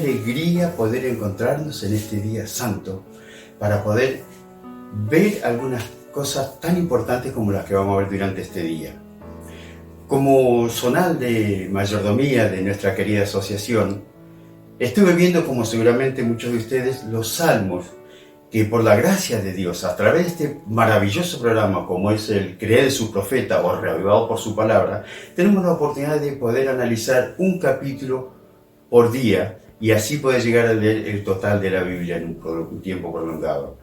alegría poder encontrarnos en este día santo para poder ver algunas cosas tan importantes como las que vamos a ver durante este día. Como zonal de mayordomía de nuestra querida asociación, estuve viendo, como seguramente muchos de ustedes, los salmos que por la gracia de Dios, a través de este maravilloso programa como es el Creer en su Profeta o Reavivado por su Palabra, tenemos la oportunidad de poder analizar un capítulo por día y así poder llegar a leer el total de la Biblia en un tiempo prolongado.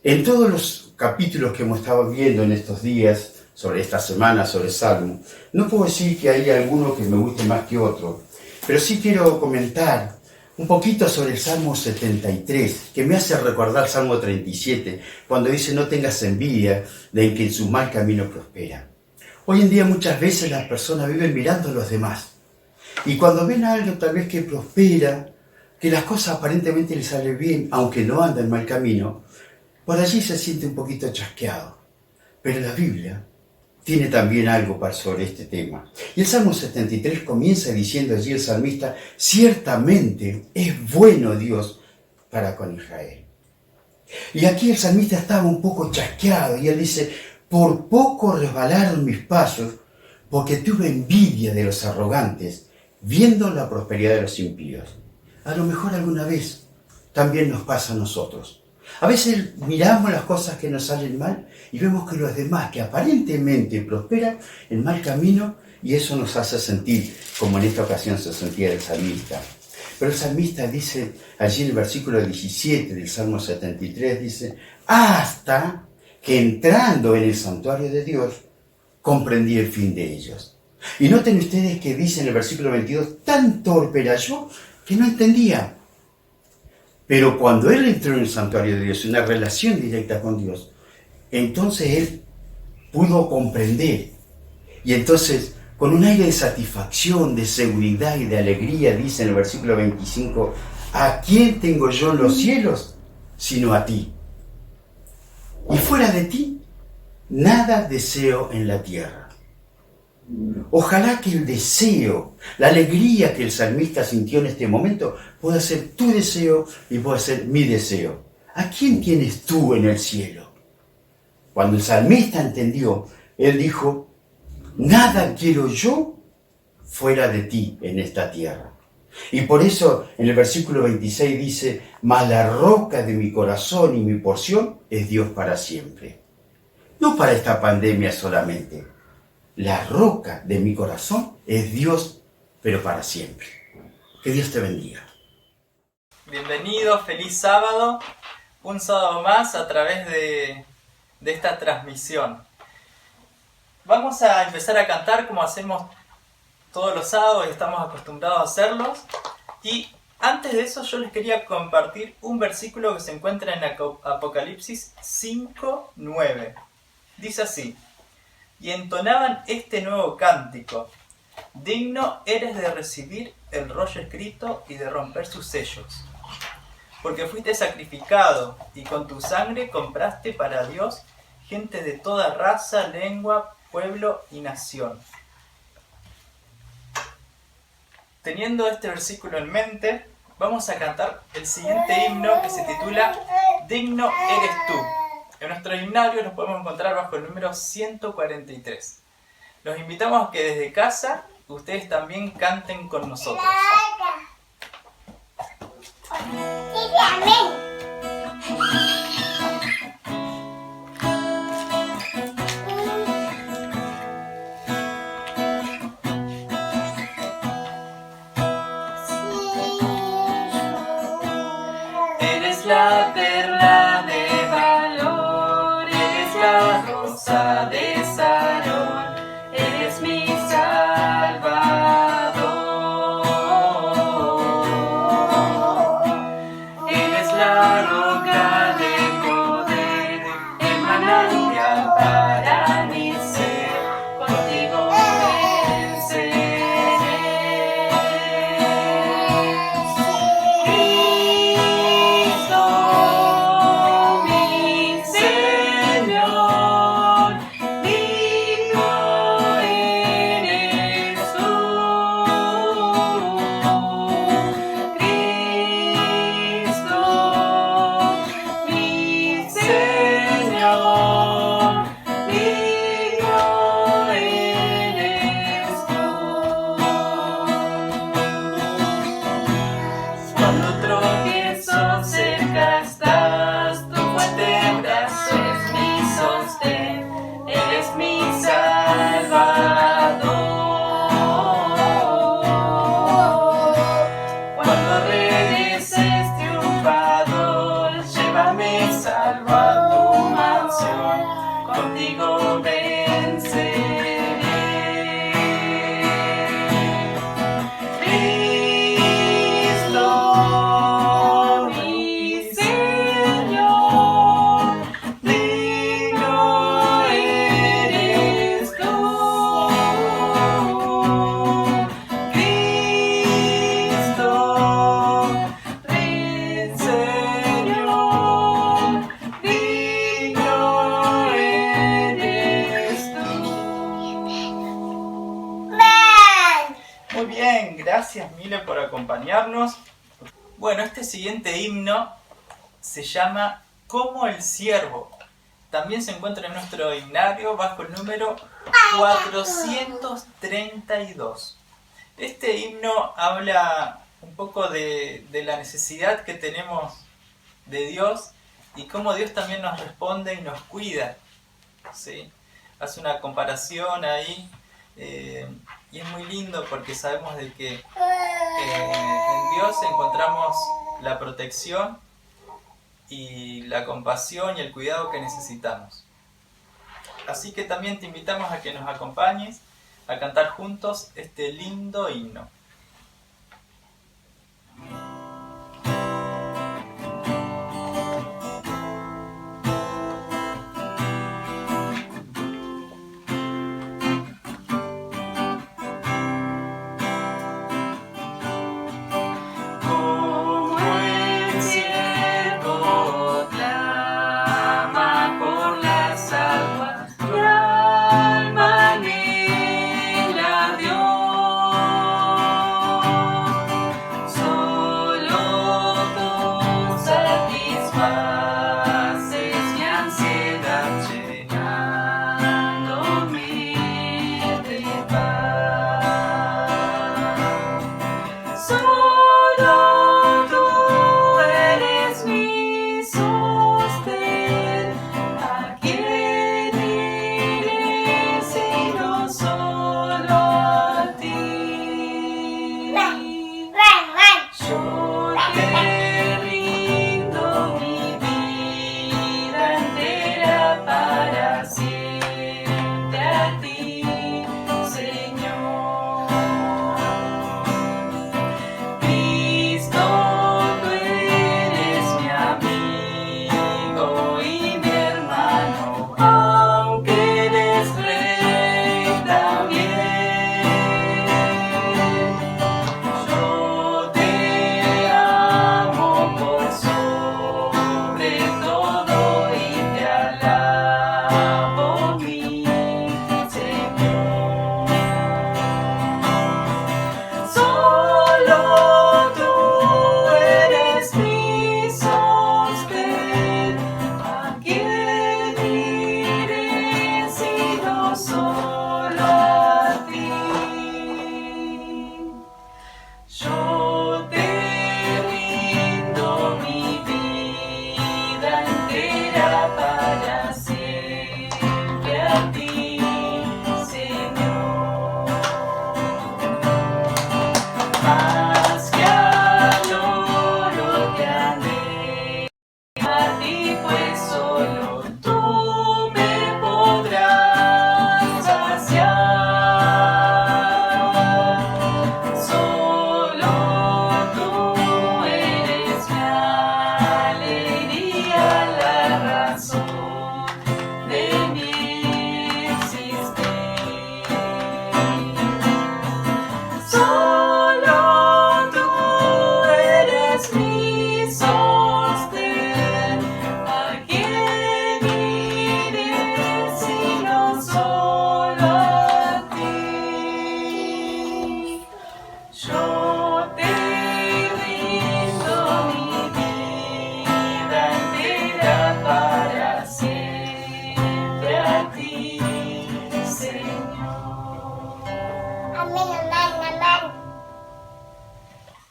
En todos los capítulos que hemos estado viendo en estos días, sobre esta semana, sobre Salmo, no puedo decir que hay alguno que me guste más que otro, pero sí quiero comentar un poquito sobre el Salmo 73, que me hace recordar Salmo 37, cuando dice: no tengas envidia de quien en su mal camino prospera. Hoy en día muchas veces las personas viven mirando a los demás, y cuando ven a alguien tal vez que prospera, que las cosas aparentemente le salen bien, aunque no anda en mal camino, por allí se siente un poquito chasqueado. Pero la Biblia tiene también algo sobre este tema. Y el Salmo 73 comienza diciendo allí el salmista: ciertamente es bueno Dios para con Israel. Y aquí el salmista estaba un poco chasqueado y él dice: por poco resbalaron mis pasos, porque tuve envidia de los arrogantes, viendo la prosperidad de los impíos. A lo mejor alguna vez también nos pasa a nosotros. A veces miramos las cosas que nos salen mal y vemos que los demás, que aparentemente prosperan, en mal camino, y eso nos hace sentir como en esta ocasión se sentía el salmista. Pero el salmista dice allí en el versículo 17 del Salmo 73, dice: hasta que entrando en el santuario de Dios comprendí el fin de ellos. Y noten ustedes que dice en el versículo 22: tan torpe era yo que no entendía. Pero cuando él entró en el santuario de Dios, en una relación directa con Dios, entonces él pudo comprender. Y entonces, con un aire de satisfacción, de seguridad y de alegría, dice en el versículo 25: ¿a quién tengo yo en los cielos sino a ti? Y fuera de ti, nada deseo en la tierra. Ojalá que el deseo, la alegría que el salmista sintió en este momento pueda ser tu deseo y pueda ser mi deseo. ¿A quién tienes tú en el cielo? Cuando el salmista entendió, él dijo: nada quiero yo fuera de ti en esta tierra. Y por eso en el versículo 26 dice: mas la roca de mi corazón y mi porción es Dios para siempre. No para esta pandemia solamente. La roca de mi corazón es Dios, pero para siempre. Que Dios te bendiga. Bienvenido, feliz sábado. Un sábado más a través de esta transmisión. Vamos a empezar a cantar como hacemos todos los sábados y estamos acostumbrados a hacerlos. Y antes de eso yo les quería compartir un versículo que se encuentra en Apocalipsis 5:9. Dice así: y entonaban este nuevo cántico: digno eres de recibir el rollo escrito y de romper sus sellos, porque fuiste sacrificado y con tu sangre compraste para Dios gente de toda raza, lengua, pueblo y nación. Teniendo este versículo en mente, vamos a cantar el siguiente himno que se titula Digno eres tú. En nuestro himnario nos podemos encontrar bajo el número 143. Los invitamos a que desde casa ustedes también canten con nosotros. Eres la perla de valor, eres la rosa de Sarón, eres mi Salvador. Eres la salvo a tu mansión, contigo venceré. Cristo, mi Señor, digno eres tú. Cristo, Rey Señor, digno eres tú. Muy bien, gracias Mile por acompañarnos. Bueno, este siguiente himno se llama Como el Siervo. También se encuentra en nuestro himnario bajo el número 432. Este himno habla un poco de la necesidad que tenemos de Dios y cómo Dios también nos responde y nos cuida, ¿sí? Hace una comparación ahí y es muy lindo porque sabemos de que en Dios encontramos la protección y la compasión y el cuidado que necesitamos. Así que también te invitamos a que nos acompañes a cantar juntos este lindo himno.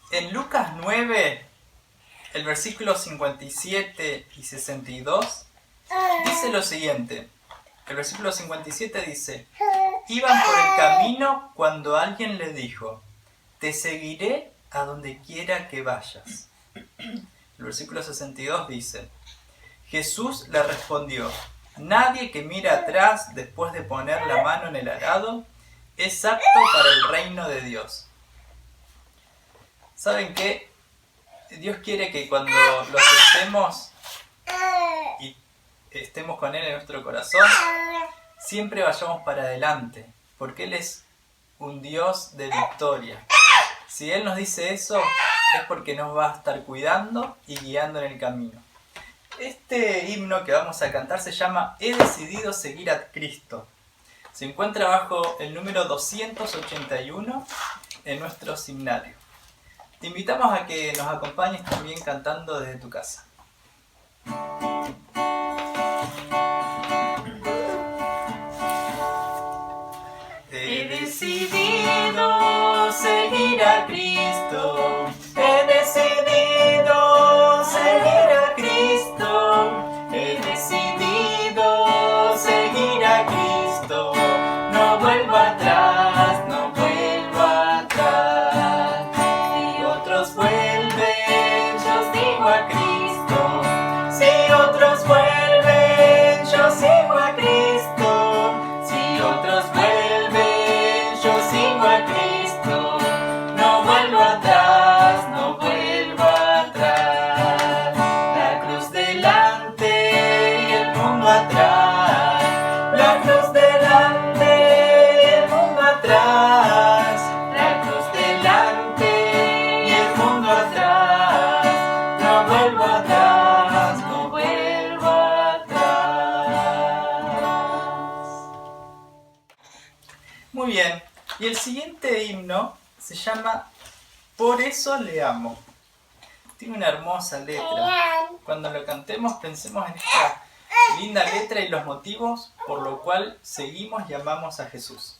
En Lucas 9, el versículo 57 y 62, dice lo siguiente. El versículo 57 dice: iban por el camino cuando alguien le dijo: te seguiré a donde quiera que vayas. El versículo 62 dice: Jesús le respondió: nadie que mira atrás después de poner la mano en el arado es apto para el reino de Dios. ¿Saben qué? Dios quiere que cuando lo aceptemos y estemos con Él en nuestro corazón, siempre vayamos para adelante, porque Él es un Dios de victoria. Si Él nos dice eso, es porque nos va a estar cuidando y guiando en el camino. Este himno que vamos a cantar se llama He decidido seguir a Cristo. Se encuentra bajo el número 281 en nuestro himnario. Te invitamos a que nos acompañes también cantando desde tu casa. He decidido seguir a Cristo. He decidido seguir a Cristo. He decidido seguir a Cristo. No vuelvo atrás, no vuelvo atrás. Si otros vuelven, yo sigo a Cristo. Si otros vuelven, yo sigo a Cristo. Si otros vuelven, yo sigo a Cristo. No vuelvo atrás, no vuelvo atrás. La cruz delante y el mundo atrás. La cruz delante y el mundo atrás. La cruz delante y el mundo atrás. No vuelvo atrás, no vuelvo atrás. Muy bien, y el siguiente himno se llama Por eso le amo. Tiene una hermosa letra. Cuando lo cantemos pensemos en esta linda letra y los motivos por lo cual seguimos y amamos a Jesús.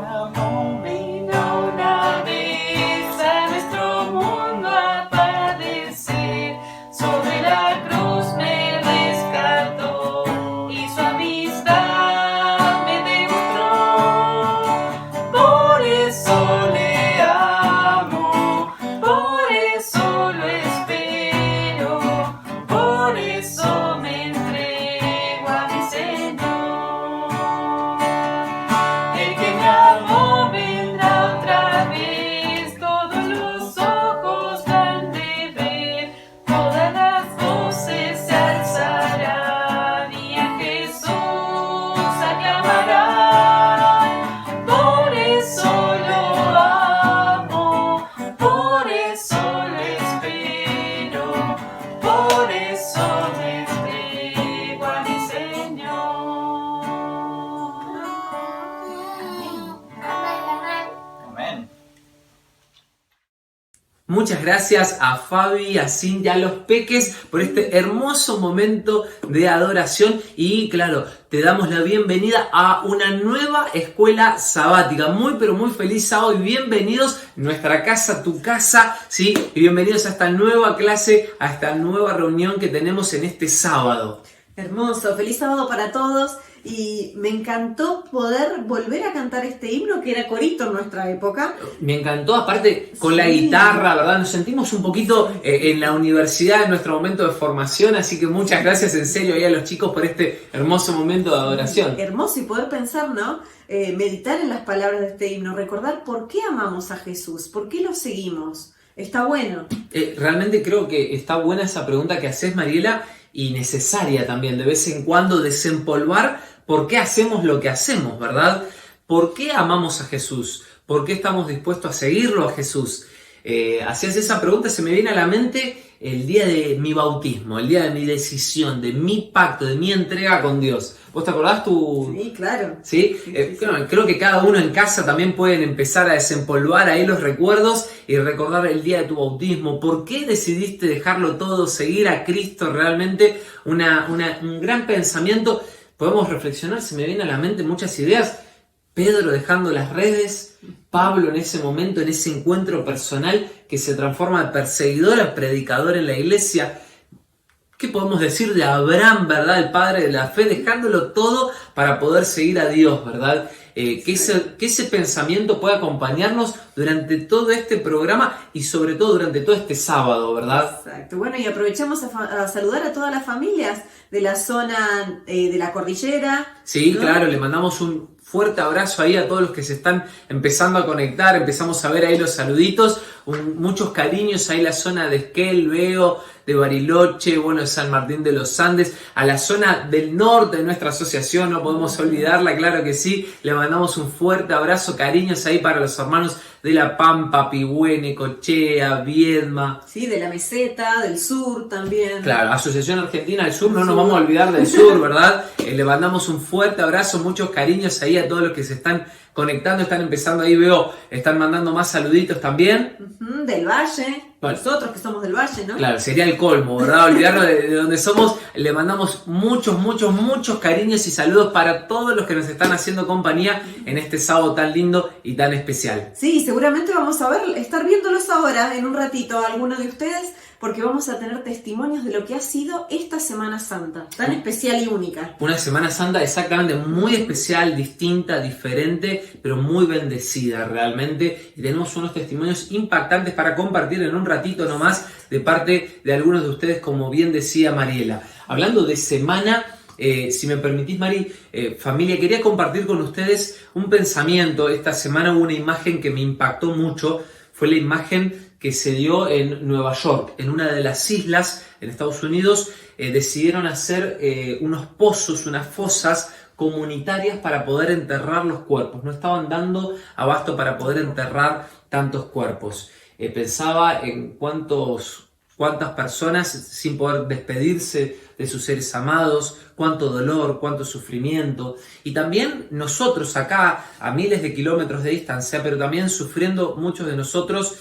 Amor vino una vez a nuestro mundo a padecer. Sobre la cruz me rescató y su amistad me demostró. Por eso le amo, por eso lo espero, por eso me entrego a mi Señor. El que me amó vendrá otra vez, todos los ojos han de ver, todas las voces se alzarán y a Jesús aclamarán. Por eso lo amo, por eso lo espero, por eso me entrego a mi Señor. Amén. Muchas gracias a Fabi, a Cintia, a los peques por este hermoso momento de adoración y claro, te damos la bienvenida a una nueva escuela sabática. Muy pero muy feliz sábado y bienvenidos a nuestra casa, tu casa, ¿sí? Y bienvenidos a esta nueva clase, a esta nueva reunión que tenemos en este sábado. Hermoso, feliz sábado para todos y me encantó poder volver a cantar este himno que era corito en nuestra época. Me encantó, aparte con la Sí. guitarra, ¿verdad? Nos sentimos un poquito en la universidad, en nuestro momento de formación, así que muchas gracias en serio ahí a los chicos por este hermoso momento de adoración. Hermoso y poder pensar, ¿no? Meditar en las palabras de este himno, recordar por qué amamos a Jesús, por qué lo seguimos. Está bueno. Realmente creo que está buena esa pregunta que haces, Mariela, y necesaria también, de vez en cuando desempolvar por qué hacemos lo que hacemos, ¿verdad? ¿Por qué amamos a Jesús? ¿Por qué estamos dispuestos a seguirlo a Jesús? Hacías esa pregunta, se me viene a la mente el día de mi bautismo, el día de mi decisión, de mi pacto, de mi entrega con Dios. ¿Vos te acordás tu...? Sí, claro. ¿Sí? Bueno, creo que cada uno en casa también pueden empezar a desempolvar ahí los recuerdos y recordar el día de tu bautismo. ¿Por qué decidiste dejarlo todo, seguir a Cristo realmente? Un gran pensamiento. Podemos reflexionar, se me vienen a la mente muchas ideas. Pedro dejando las redes, Pablo en ese momento, en ese encuentro personal que se transforma de perseguidor a predicador en la iglesia. ¿Qué podemos decir de Abraham, verdad? El padre de la fe, dejándolo todo para poder seguir a Dios, ¿verdad? Que ese pensamiento pueda acompañarnos durante todo este programa y sobre todo durante todo este sábado, ¿verdad? Exacto. Bueno, y aprovechamos a saludar a todas las familias de la zona de la cordillera. Sí, ¿no? claro, le mandamos un fuerte abrazo ahí a todos los que se están empezando a conectar, empezamos a ver ahí los saluditos, muchos cariños ahí la zona de Esquel, Veo, de Bariloche, bueno, de San Martín de los Andes, a la zona del norte de nuestra asociación, no podemos olvidarla, claro que sí, le mandamos un fuerte abrazo, cariños ahí para los hermanos de La Pampa, Pigüé, Necochea, Viedma. Sí, de la meseta, del sur también. Claro, Asociación Argentina del Sur, no nos vamos a olvidar del sur, ¿verdad? Le mandamos un fuerte abrazo, muchos cariños ahí a todos los que se están conectando, están empezando ahí, veo, están mandando más saluditos también. Del Valle, bueno, nosotros que somos del Valle, ¿no? Claro, sería el colmo, ¿verdad? Olvidarnos de donde somos. Le mandamos muchos cariños y saludos para todos los que nos están haciendo compañía en este sábado tan lindo y tan especial. Sí, seguramente vamos a estar viéndolos ahora en un ratito a algunos de ustedes, porque vamos a tener testimonios de lo que ha sido esta Semana Santa, tan especial y única. Una Semana Santa exactamente muy especial, distinta, diferente, pero muy bendecida realmente. Y tenemos unos testimonios impactantes para compartir en un ratito nomás de parte de algunos de ustedes, como bien decía Mariela. Hablando de semana, si me permitís, Mari, familia, quería compartir con ustedes un pensamiento. Esta semana hubo una imagen que me impactó mucho, fue la imagen que se dio en Nueva York, en una de las islas en Estados Unidos. Decidieron hacer unos pozos, unas fosas comunitarias para poder enterrar los cuerpos. No estaban dando abasto para poder enterrar tantos cuerpos. Pensaba en cuántas personas sin poder despedirse de sus seres amados, cuánto dolor, cuánto sufrimiento, y también nosotros acá a miles de kilómetros de distancia, pero también sufriendo muchos de nosotros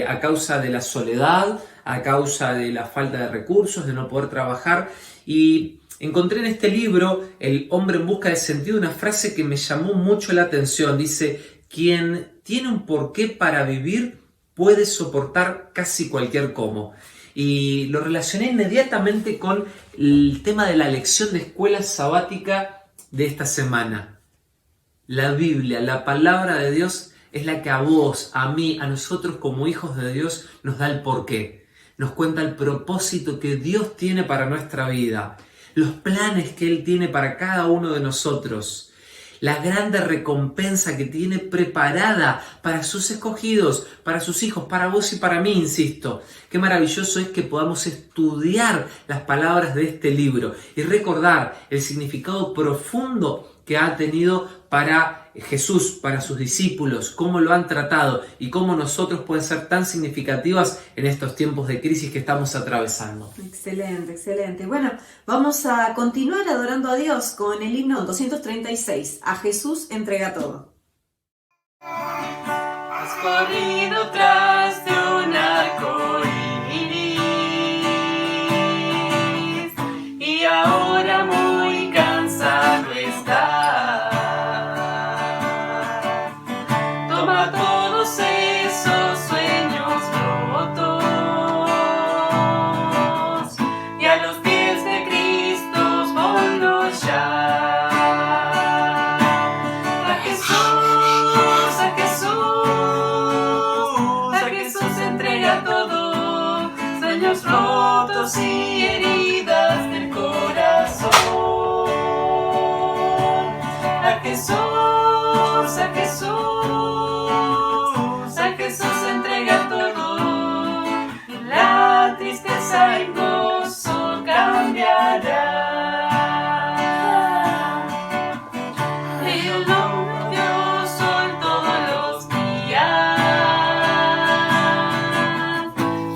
a causa de la soledad, a causa de la falta de recursos, de no poder trabajar. Y encontré en este libro, El hombre en busca de sentido, una frase que me llamó mucho la atención. Dice: quien tiene un porqué para vivir puede soportar casi cualquier cómo. Y lo relacioné inmediatamente con el tema de la lección de escuela sabática de esta semana. La Biblia, la palabra de Dios, es la que a vos, a mí, a nosotros como hijos de Dios nos da el porqué. Nos cuenta el propósito que Dios tiene para nuestra vida, los planes que Él tiene para cada uno de nosotros, la grande recompensa que tiene preparada para sus escogidos, para sus hijos, para vos y para mí, insisto. Qué maravilloso es que podamos estudiar las palabras de este libro y recordar el significado profundo que ha tenido para Jesús, para sus discípulos, cómo lo han tratado y cómo nosotros pueden ser tan significativas en estos tiempos de crisis que estamos atravesando. Excelente, excelente. Bueno, vamos a continuar adorando a Dios con el himno 236, A Jesús entrega todo. Has corrido tras de un arco iris y ahora muy cansado estás. Toma todos esos sueños rotos y a los pies de Cristo ponlos ya. A Jesús, a Jesús entrega todo, sueños rotos y heridas del corazón. A Jesús, entrega todo, la tristeza en gozo cambiará. El nombre de Dios son todos los días.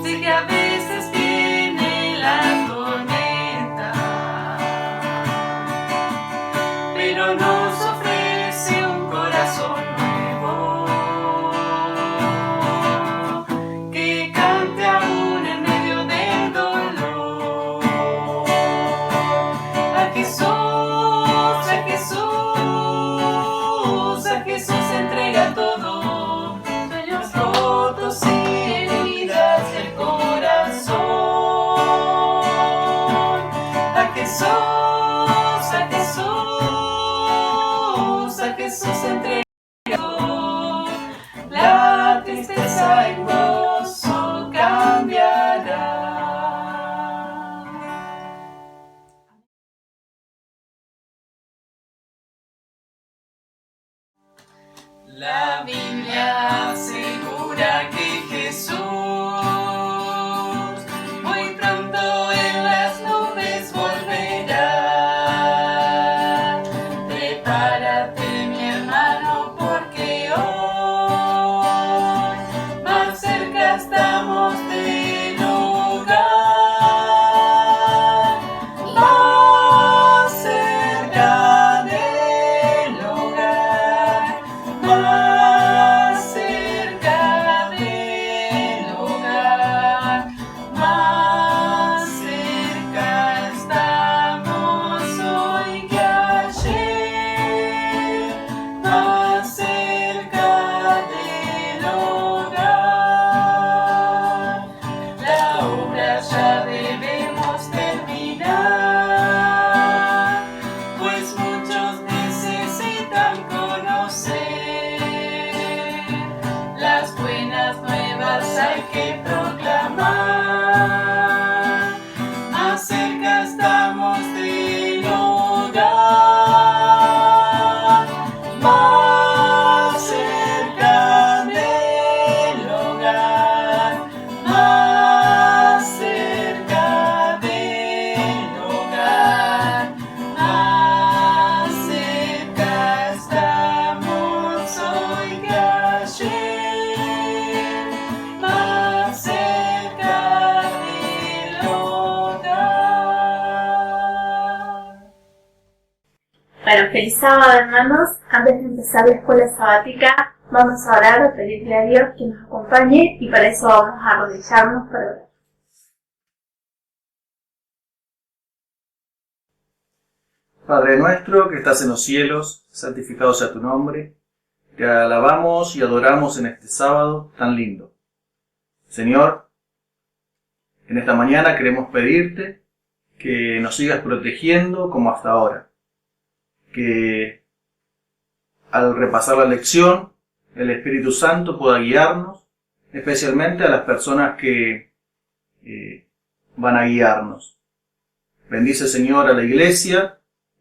Sé que a veces viene la tormenta, pero nos ofrece un corazón nuevo que cante aún en medio del dolor. A Jesús entrega todo, sueños rotos y heridas del corazón. Jesús entregó, la tristeza en gozo cambiará. La Biblia asegura que Jesús muy pronto en las nubes volverá. Prepárate, mi hermano, porque hoy más cerca estamos del hogar. Más cerca del hogar. Más cerca del hogar, más cerca estamos hoy que ayer, más cerca del hogar. La obra ya debemos terminar, pues muchos necesitan conocer. Las buenas nuevas hay que proclamar. Más cerca estamos del hogar. Más cerca del hogar. Más cerca del hogar. Más cerca estamos hoy que ayer, más cerca del hogar. Bueno, feliz sábado, hermanos. Antes de empezar la escuela sabática, vamos a orar, a pedirle a Dios que nos acompañe y para eso vamos a arrodillarnos para orar. Padre nuestro que estás en los cielos, santificado sea tu nombre. Te alabamos y adoramos en este sábado tan lindo. Señor, en esta mañana queremos pedirte que nos sigas protegiendo como hasta ahora. Que al repasar la lección, el Espíritu Santo pueda guiarnos, especialmente a las personas que van a guiarnos. Bendice, Señor, a la Iglesia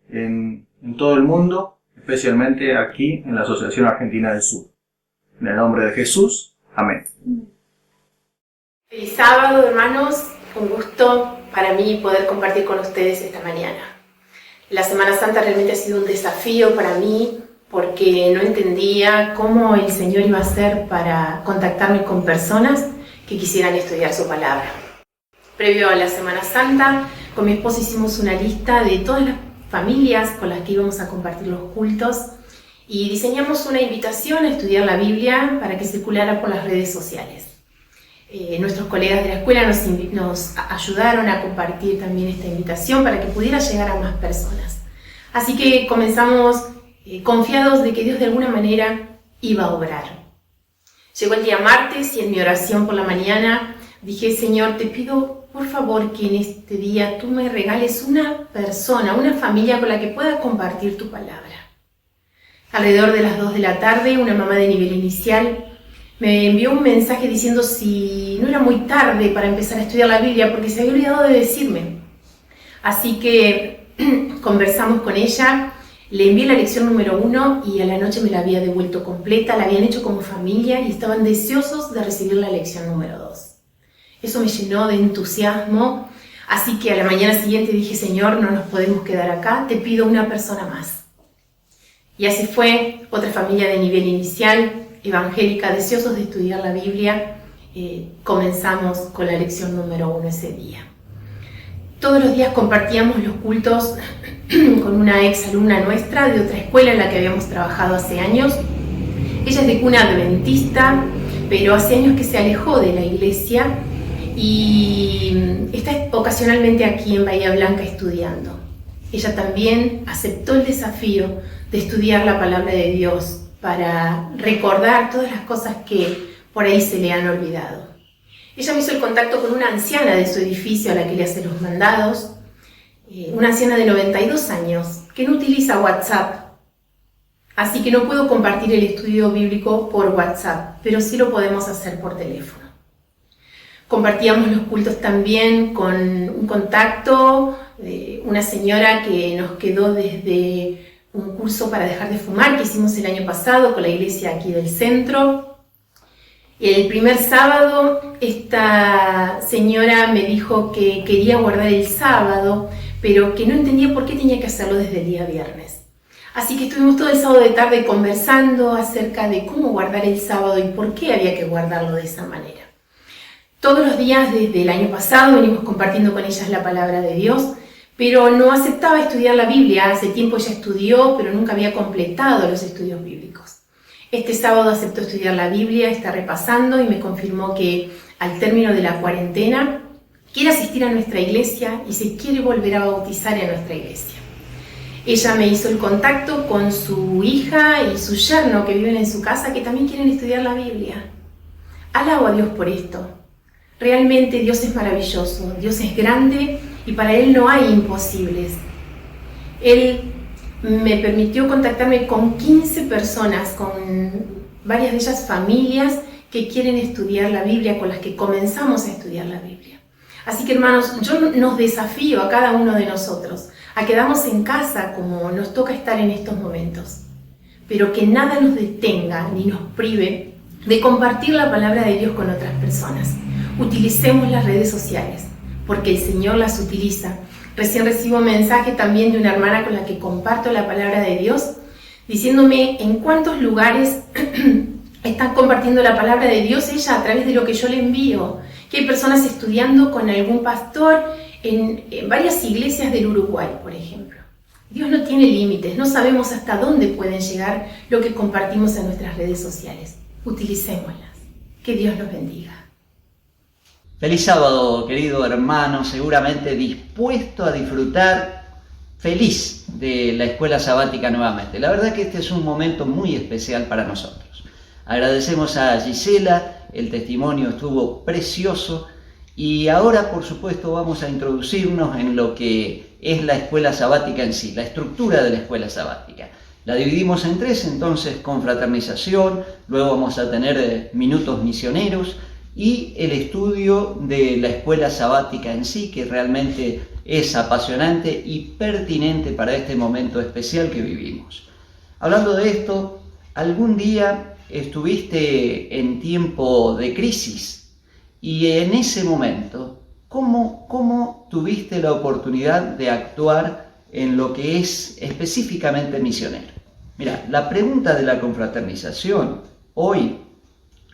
en todo el mundo, especialmente aquí en la Asociación Argentina del Sur. En el nombre de Jesús, amén. Feliz sábado, hermanos. Un gusto para mí poder compartir con ustedes esta mañana. La Semana Santa realmente ha sido un desafío para mí porque no entendía cómo el Señor iba a hacer para contactarme con personas que quisieran estudiar su palabra. Previo a la Semana Santa, con mi esposo hicimos una lista de todas las familias con las que íbamos a compartir los cultos y diseñamos una invitación a estudiar la Biblia para que circulara por las redes sociales. Nuestros colegas de la escuela nos ayudaron a compartir también esta invitación para que pudiera llegar a más personas. Así que comenzamos confiados de que Dios de alguna manera iba a obrar. Llegó el día martes y en mi oración por la mañana dije: Señor, te pido por favor que en este día tú me regales una persona, una familia con la que pueda compartir tu palabra. Alrededor de las 2 de la tarde, una mamá de nivel inicial me envió un mensaje diciendo si no era muy tarde para empezar a estudiar la Biblia porque se había olvidado de decirme. Así que conversamos con ella, le envié la lección número 1 y a la noche me la había devuelto completa, la habían hecho como familia y estaban deseosos de recibir la lección número 2. Eso me llenó de entusiasmo, así que a la mañana siguiente dije: Señor, no nos podemos quedar acá, te pido una persona más. Y así fue, otra familia de nivel inicial, evangélica, deseosos de estudiar la Biblia, comenzamos con la lección número 1 ese día. Todos los días compartíamos los cultos con una ex alumna nuestra de otra escuela en la que habíamos trabajado hace años. Ella es de cuna adventista, pero hace años que se alejó de la iglesia y está ocasionalmente aquí en Bahía Blanca estudiando. Ella también aceptó el desafío de estudiar la palabra de Dios para recordar todas las cosas que por ahí se le han olvidado. Ella me hizo el contacto con una anciana de su edificio a la que le hace los mandados una anciana de 92 años, que no utiliza WhatsApp. Así que no puedo compartir el estudio bíblico por WhatsApp, pero sí lo podemos hacer por teléfono. Compartíamos los cultos también con un contacto de una señora que nos quedó desde un curso para dejar de fumar que hicimos el año pasado con la iglesia aquí del centro. El primer sábado esta señora me dijo que quería guardar el sábado, pero que no entendía por qué tenía que hacerlo desde el día viernes. Así que estuvimos todo el sábado de tarde conversando acerca de cómo guardar el sábado y por qué había que guardarlo de esa manera. Todos los días desde el año pasado venimos compartiendo con ellas la palabra de Dios, pero no aceptaba estudiar la Biblia. Hace tiempo ella estudió, pero nunca había completado los estudios bíblicos. Este sábado aceptó estudiar la Biblia, está repasando y me confirmó que al término de la cuarentena quiere asistir a nuestra iglesia y se quiere volver a bautizar en nuestra iglesia. Ella me hizo el contacto con su hija y su yerno que viven en su casa que también quieren estudiar la Biblia. Alabo a Dios por esto. Realmente Dios es maravilloso, Dios es grande y para Él no hay imposibles. Él me permitió contactarme con 15 personas, con varias de ellas familias que quieren estudiar la Biblia, con las que comenzamos a estudiar la Biblia. Así que hermanos, yo nos desafío a cada uno de nosotros a quedarnos en casa como nos toca estar en estos momentos, pero que nada nos detenga ni nos prive de compartir la palabra de Dios con otras personas. Utilicemos las redes sociales, porque el Señor las utiliza. Recién recibo un mensaje también de una hermana con la que comparto la palabra de Dios, diciéndome en cuántos lugares están compartiendo la palabra de Dios ella a través de lo que yo le envío. Que hay personas estudiando con algún pastor en varias iglesias del Uruguay, por ejemplo. Dios no tiene límites, no sabemos hasta dónde pueden llegar lo que compartimos en nuestras redes sociales. Utilicémoslas. Que Dios nos bendiga. Feliz sábado, querido hermano, seguramente dispuesto a disfrutar feliz de la escuela sabática nuevamente. La verdad que este es un momento muy especial para nosotros. Agradecemos a Gisela, el testimonio estuvo precioso y ahora por supuesto vamos a introducirnos en lo que es la escuela sabática en sí, la estructura de la escuela sabática. La dividimos en tres, entonces confraternización, luego vamos a tener minutos misioneros, y el estudio de la escuela sabática en sí, que realmente es apasionante y pertinente para este momento especial que vivimos. Hablando de esto, ¿algún día estuviste en tiempo de crisis? Y en ese momento, ¿cómo tuviste la oportunidad de actuar en lo que es específicamente misionero? Mira, la pregunta de la confraternización hoy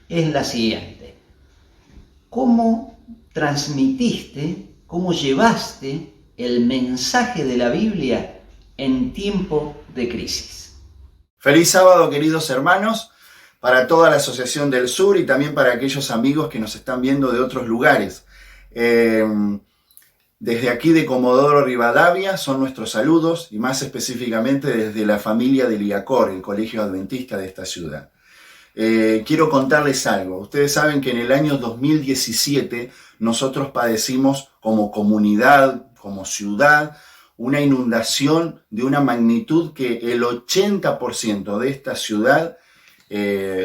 es la siguiente. ¿Cómo transmitiste, cómo llevaste el mensaje de la Biblia en tiempo de crisis? Feliz sábado, queridos hermanos, para toda la Asociación del Sur y también para aquellos amigos que nos están viendo de otros lugares. Desde aquí de Comodoro Rivadavia son nuestros saludos y más específicamente desde la familia del IACOR, el colegio adventista de esta ciudad. Quiero contarles algo. Ustedes saben que en el año 2017 nosotros padecimos como comunidad, como ciudad, una inundación de una magnitud que el 80% de esta ciudad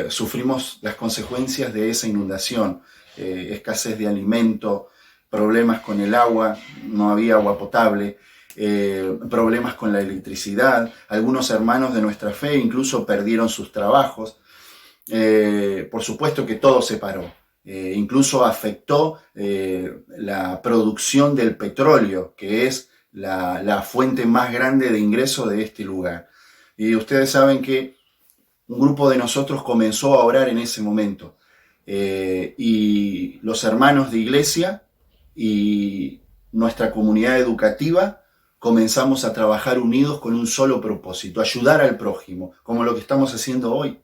sufrimos las consecuencias de esa inundación. Escasez de alimento, problemas con el agua, no había agua potable, problemas con la electricidad. Algunos hermanos de nuestra fe incluso perdieron sus trabajos. Por supuesto que todo se paró, incluso afectó la producción del petróleo, que es la fuente más grande de ingreso de este lugar. Y ustedes saben que un grupo de nosotros comenzó a orar en ese momento, y los hermanos de iglesia y nuestra comunidad educativa comenzamos a trabajar unidos con un solo propósito: ayudar al prójimo, como lo que estamos haciendo hoy.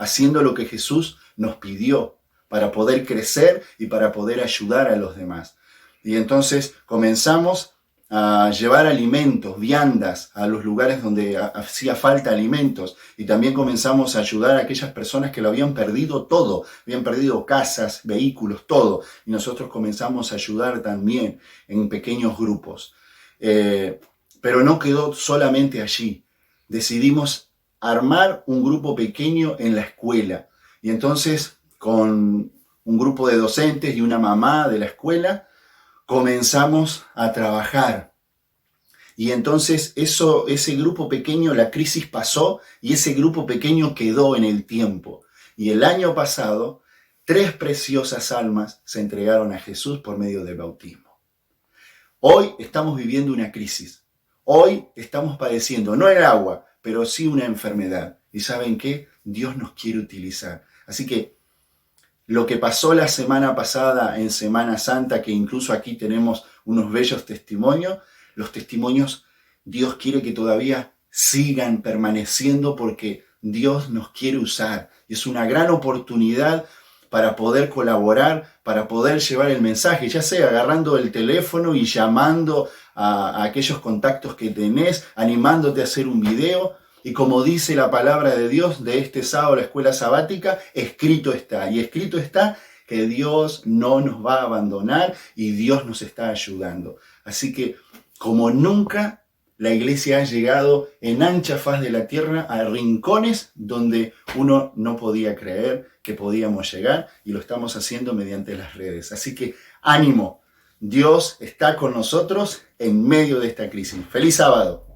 Haciendo lo que Jesús nos pidió para poder crecer y para poder ayudar a los demás. Y entonces comenzamos a llevar alimentos, viandas, a los lugares donde hacía falta alimentos. Y también comenzamos a ayudar a aquellas personas que lo habían perdido todo, habían perdido casas, vehículos, todo. Y nosotros comenzamos a ayudar también en pequeños grupos. Pero no quedó solamente allí. Decidimos armar un grupo pequeño en la escuela. Y entonces, con un grupo de docentes y una mamá de la escuela, comenzamos a trabajar. Y entonces ese grupo pequeño, la crisis pasó y ese grupo pequeño quedó en el tiempo. Y el año pasado, 3 preciosas almas se entregaron a Jesús por medio del bautismo. Hoy estamos viviendo una crisis. Hoy estamos padeciendo, no el agua, pero sí una enfermedad. ¿Y saben qué? Dios nos quiere utilizar. Así que lo que pasó la semana pasada en Semana Santa, que incluso aquí tenemos unos bellos testimonios, los testimonios Dios quiere que todavía sigan permaneciendo porque Dios nos quiere usar. Es una gran oportunidad para poder colaborar, para poder llevar el mensaje, ya sea agarrando el teléfono y llamando a aquellos contactos que tenés, animándote a hacer un video. Y como dice la palabra de Dios de este sábado, la escuela sabática, escrito está. Y escrito está que Dios no nos va a abandonar y Dios nos está ayudando. Así que, como nunca, la iglesia ha llegado en ancha faz de la tierra a rincones donde uno no podía creer que podíamos llegar, y lo estamos haciendo mediante las redes. Así que ánimo, Dios está con nosotros en medio de esta crisis. ¡Feliz sábado!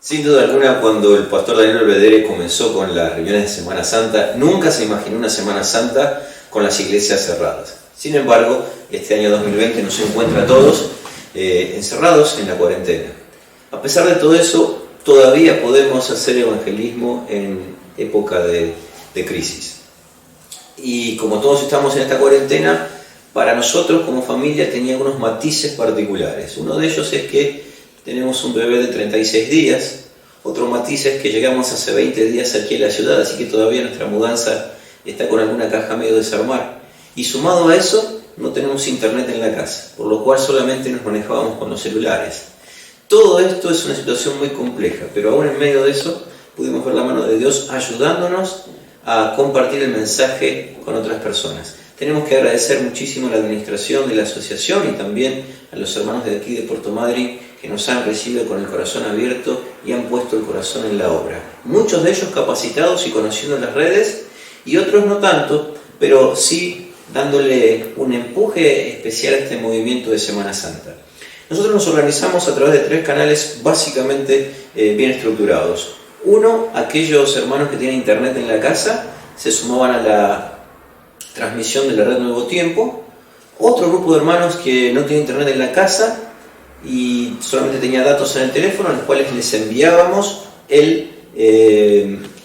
Sin duda alguna, cuando el pastor Daniel Belvedere comenzó con las reuniones de Semana Santa, nunca se imaginó una Semana Santa con las iglesias cerradas. Sin embargo, este año 2020 nos encuentra a todos encerrados en la cuarentena. A pesar de todo eso, todavía podemos hacer evangelismo en época de crisis. Y como todos estamos en esta cuarentena, para nosotros como familia tenía unos matices particulares. Uno de ellos es que tenemos un bebé de 36 días, otro matiz es que llegamos hace 20 días aquí en la ciudad, así que todavía nuestra mudanza está con alguna caja medio desarmar. Y sumado a eso, no tenemos internet en la casa, por lo cual solamente nos manejábamos con los celulares. Todo esto es una situación muy compleja, pero aún en medio de eso pudimos ver la mano de Dios ayudándonos a compartir el mensaje con otras personas. Tenemos que agradecer muchísimo a la administración de la asociación y también a los hermanos de aquí de Puerto Madryn que nos han recibido con el corazón abierto y han puesto el corazón en la obra. Muchos de ellos capacitados y conociendo las redes, y otros no tanto, pero sí dándole un empuje especial a este movimiento de Semana Santa. Nosotros nos organizamos a través de 3 canales básicamente bien estructurados. Uno, aquellos hermanos que tienen internet en la casa se sumaban a la transmisión de la red Nuevo Tiempo. Otro grupo de hermanos que no tiene internet en la casa y solamente tenía datos en el teléfono, a los cuales les enviábamos el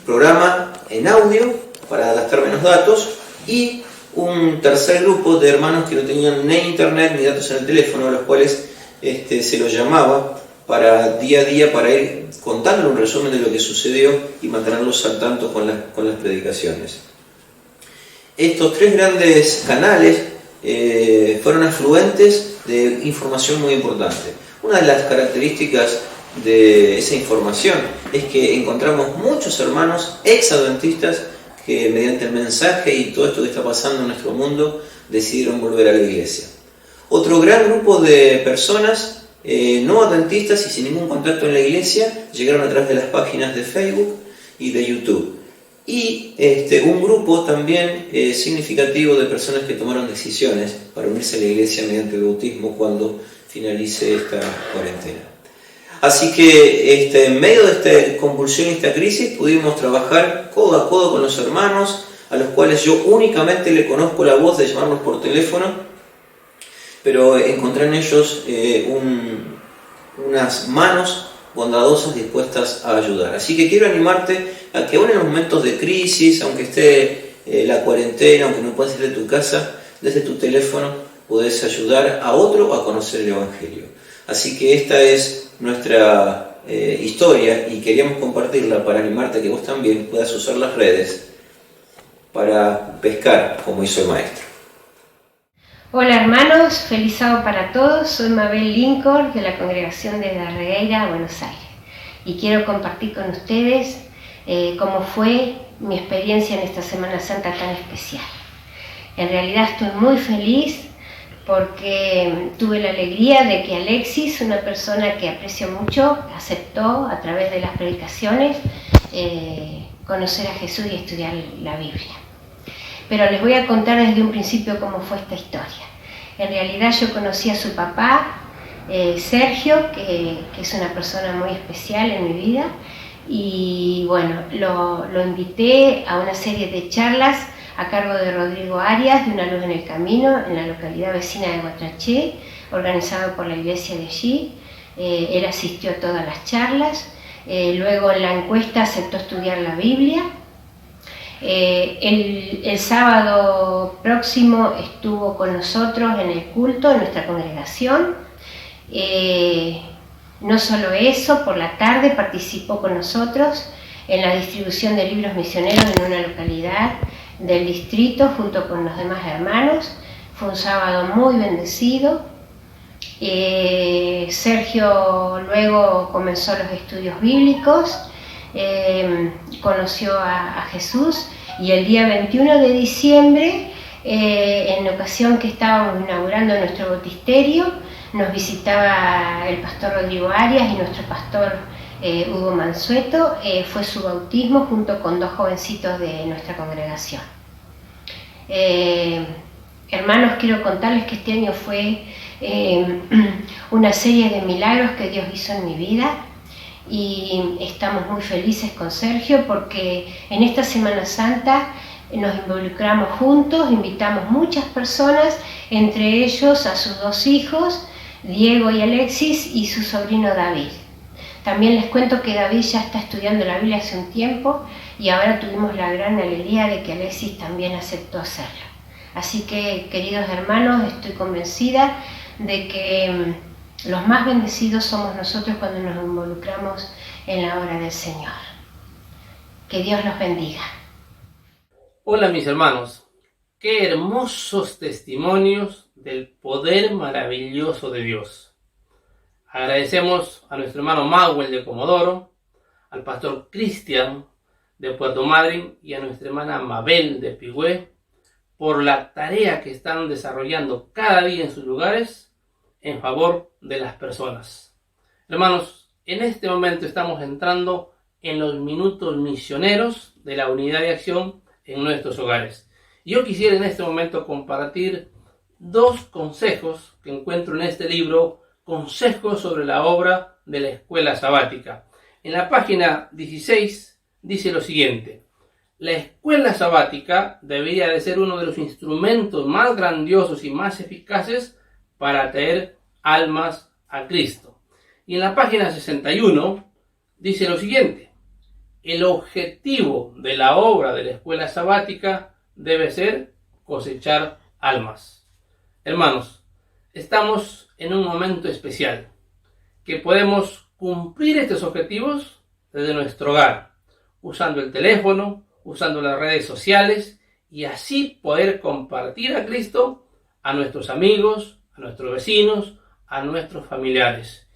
programa en audio para gastar menos datos, y un tercer grupo de hermanos que no tenían ni internet ni datos en el teléfono, a los cuales se los llamaba para día a día para ir contando un resumen de lo que sucedió y mantenerlos al tanto con las predicaciones. Estos 3 grandes canales fueron afluentes de información muy importante. Una de las características de esa información es que encontramos muchos hermanos ex-adventistas que mediante el mensaje y todo esto que está pasando en nuestro mundo decidieron volver a la iglesia. Otro gran grupo de personas no adventistas y sin ningún contacto en la iglesia llegaron a través de las páginas de Facebook y de YouTube. Y un grupo también significativo de personas que tomaron decisiones para unirse a la iglesia mediante el bautismo cuando finalice esta cuarentena. Así que en medio de esta convulsión y esta crisis pudimos trabajar codo a codo con los hermanos, a los cuales yo únicamente le conozco la voz de llamarlos por teléfono, pero encontré en ellos unas manos bondadosas dispuestas a ayudar. Así que quiero animarte a que aún en los momentos de crisis, aunque esté la cuarentena, aunque no puedas ir de tu casa, desde tu teléfono podés ayudar a otro a conocer el Evangelio. Así que esta es nuestra historia y queríamos compartirla para animarte a que vos también puedas usar las redes para pescar como hizo el maestro. Hola hermanos, feliz sábado para todos. Soy Mabel Lincoln de la congregación de La Regueira, Buenos Aires, y quiero compartir con ustedes cómo fue mi experiencia en esta Semana Santa tan especial. En realidad estoy muy feliz. porque tuve la alegría de que Alexis, una persona que aprecio mucho, aceptó a través de las predicaciones conocer a Jesús y estudiar la Biblia. Pero les voy a contar desde un principio cómo fue esta historia. En realidad yo conocí a su papá, Sergio, que es una persona muy especial en mi vida, y bueno, lo invité a una serie de charlas a cargo de Rodrigo Arias, de Una Luz en el Camino, en la localidad vecina de Guatraché, organizado por la iglesia de allí. Él asistió a todas las charlas, luego en la encuesta aceptó estudiar la Biblia. El sábado próximo estuvo con nosotros en el culto, en nuestra congregación. No solo eso, por la tarde participó con nosotros en la distribución de libros misioneros en una localidad del distrito junto con los demás hermanos. Fue un sábado muy bendecido. Sergio luego comenzó los estudios bíblicos, conoció a Jesús, y el día 21 de diciembre, en ocasión que estábamos inaugurando nuestro bautisterio, nos visitaba el pastor Rodrigo Arias y nuestro pastor Hugo Mansueto. Fue su bautismo junto con 2 jovencitos de nuestra congregación. Hermanos, quiero contarles que este año fue una serie de milagros que Dios hizo en mi vida, y estamos muy felices con Sergio porque en esta Semana Santa nos involucramos juntos, invitamos muchas personas, entre ellos a sus 2 hijos, Diego y Alexis, y su sobrino David. También les cuento que David ya está estudiando la Biblia hace un tiempo, y ahora tuvimos la gran alegría de que Alexis también aceptó hacerlo. Así que, queridos hermanos, estoy convencida de que los más bendecidos somos nosotros cuando nos involucramos en la obra del Señor. Que Dios los bendiga. Hola mis hermanos, qué hermosos testimonios del poder maravilloso de Dios. Agradecemos a nuestro hermano Mauel de Comodoro, al pastor Cristian de Puerto Madryn y a nuestra hermana Mabel de Pigüé por la tarea que están desarrollando cada día en sus lugares en favor de las personas. Hermanos, en este momento estamos entrando en los minutos misioneros de la unidad de acción en nuestros hogares. Yo quisiera en este momento compartir 2 consejos que encuentro en este libro, Consejos sobre la obra de la escuela sabática. En la página 16 dice lo siguiente: la escuela sabática debería de ser uno de los instrumentos más grandiosos y más eficaces para atraer almas a Cristo. Y en la página 61 dice lo siguiente: el objetivo de la obra de la escuela sabática debe ser cosechar almas. Hermanos, estamos en un momento especial que podemos cumplir estos objetivos desde nuestro hogar, usando el teléfono, usando las redes sociales, y así poder compartir a Cristo a nuestros amigos, a nuestros vecinos, a nuestros familiares.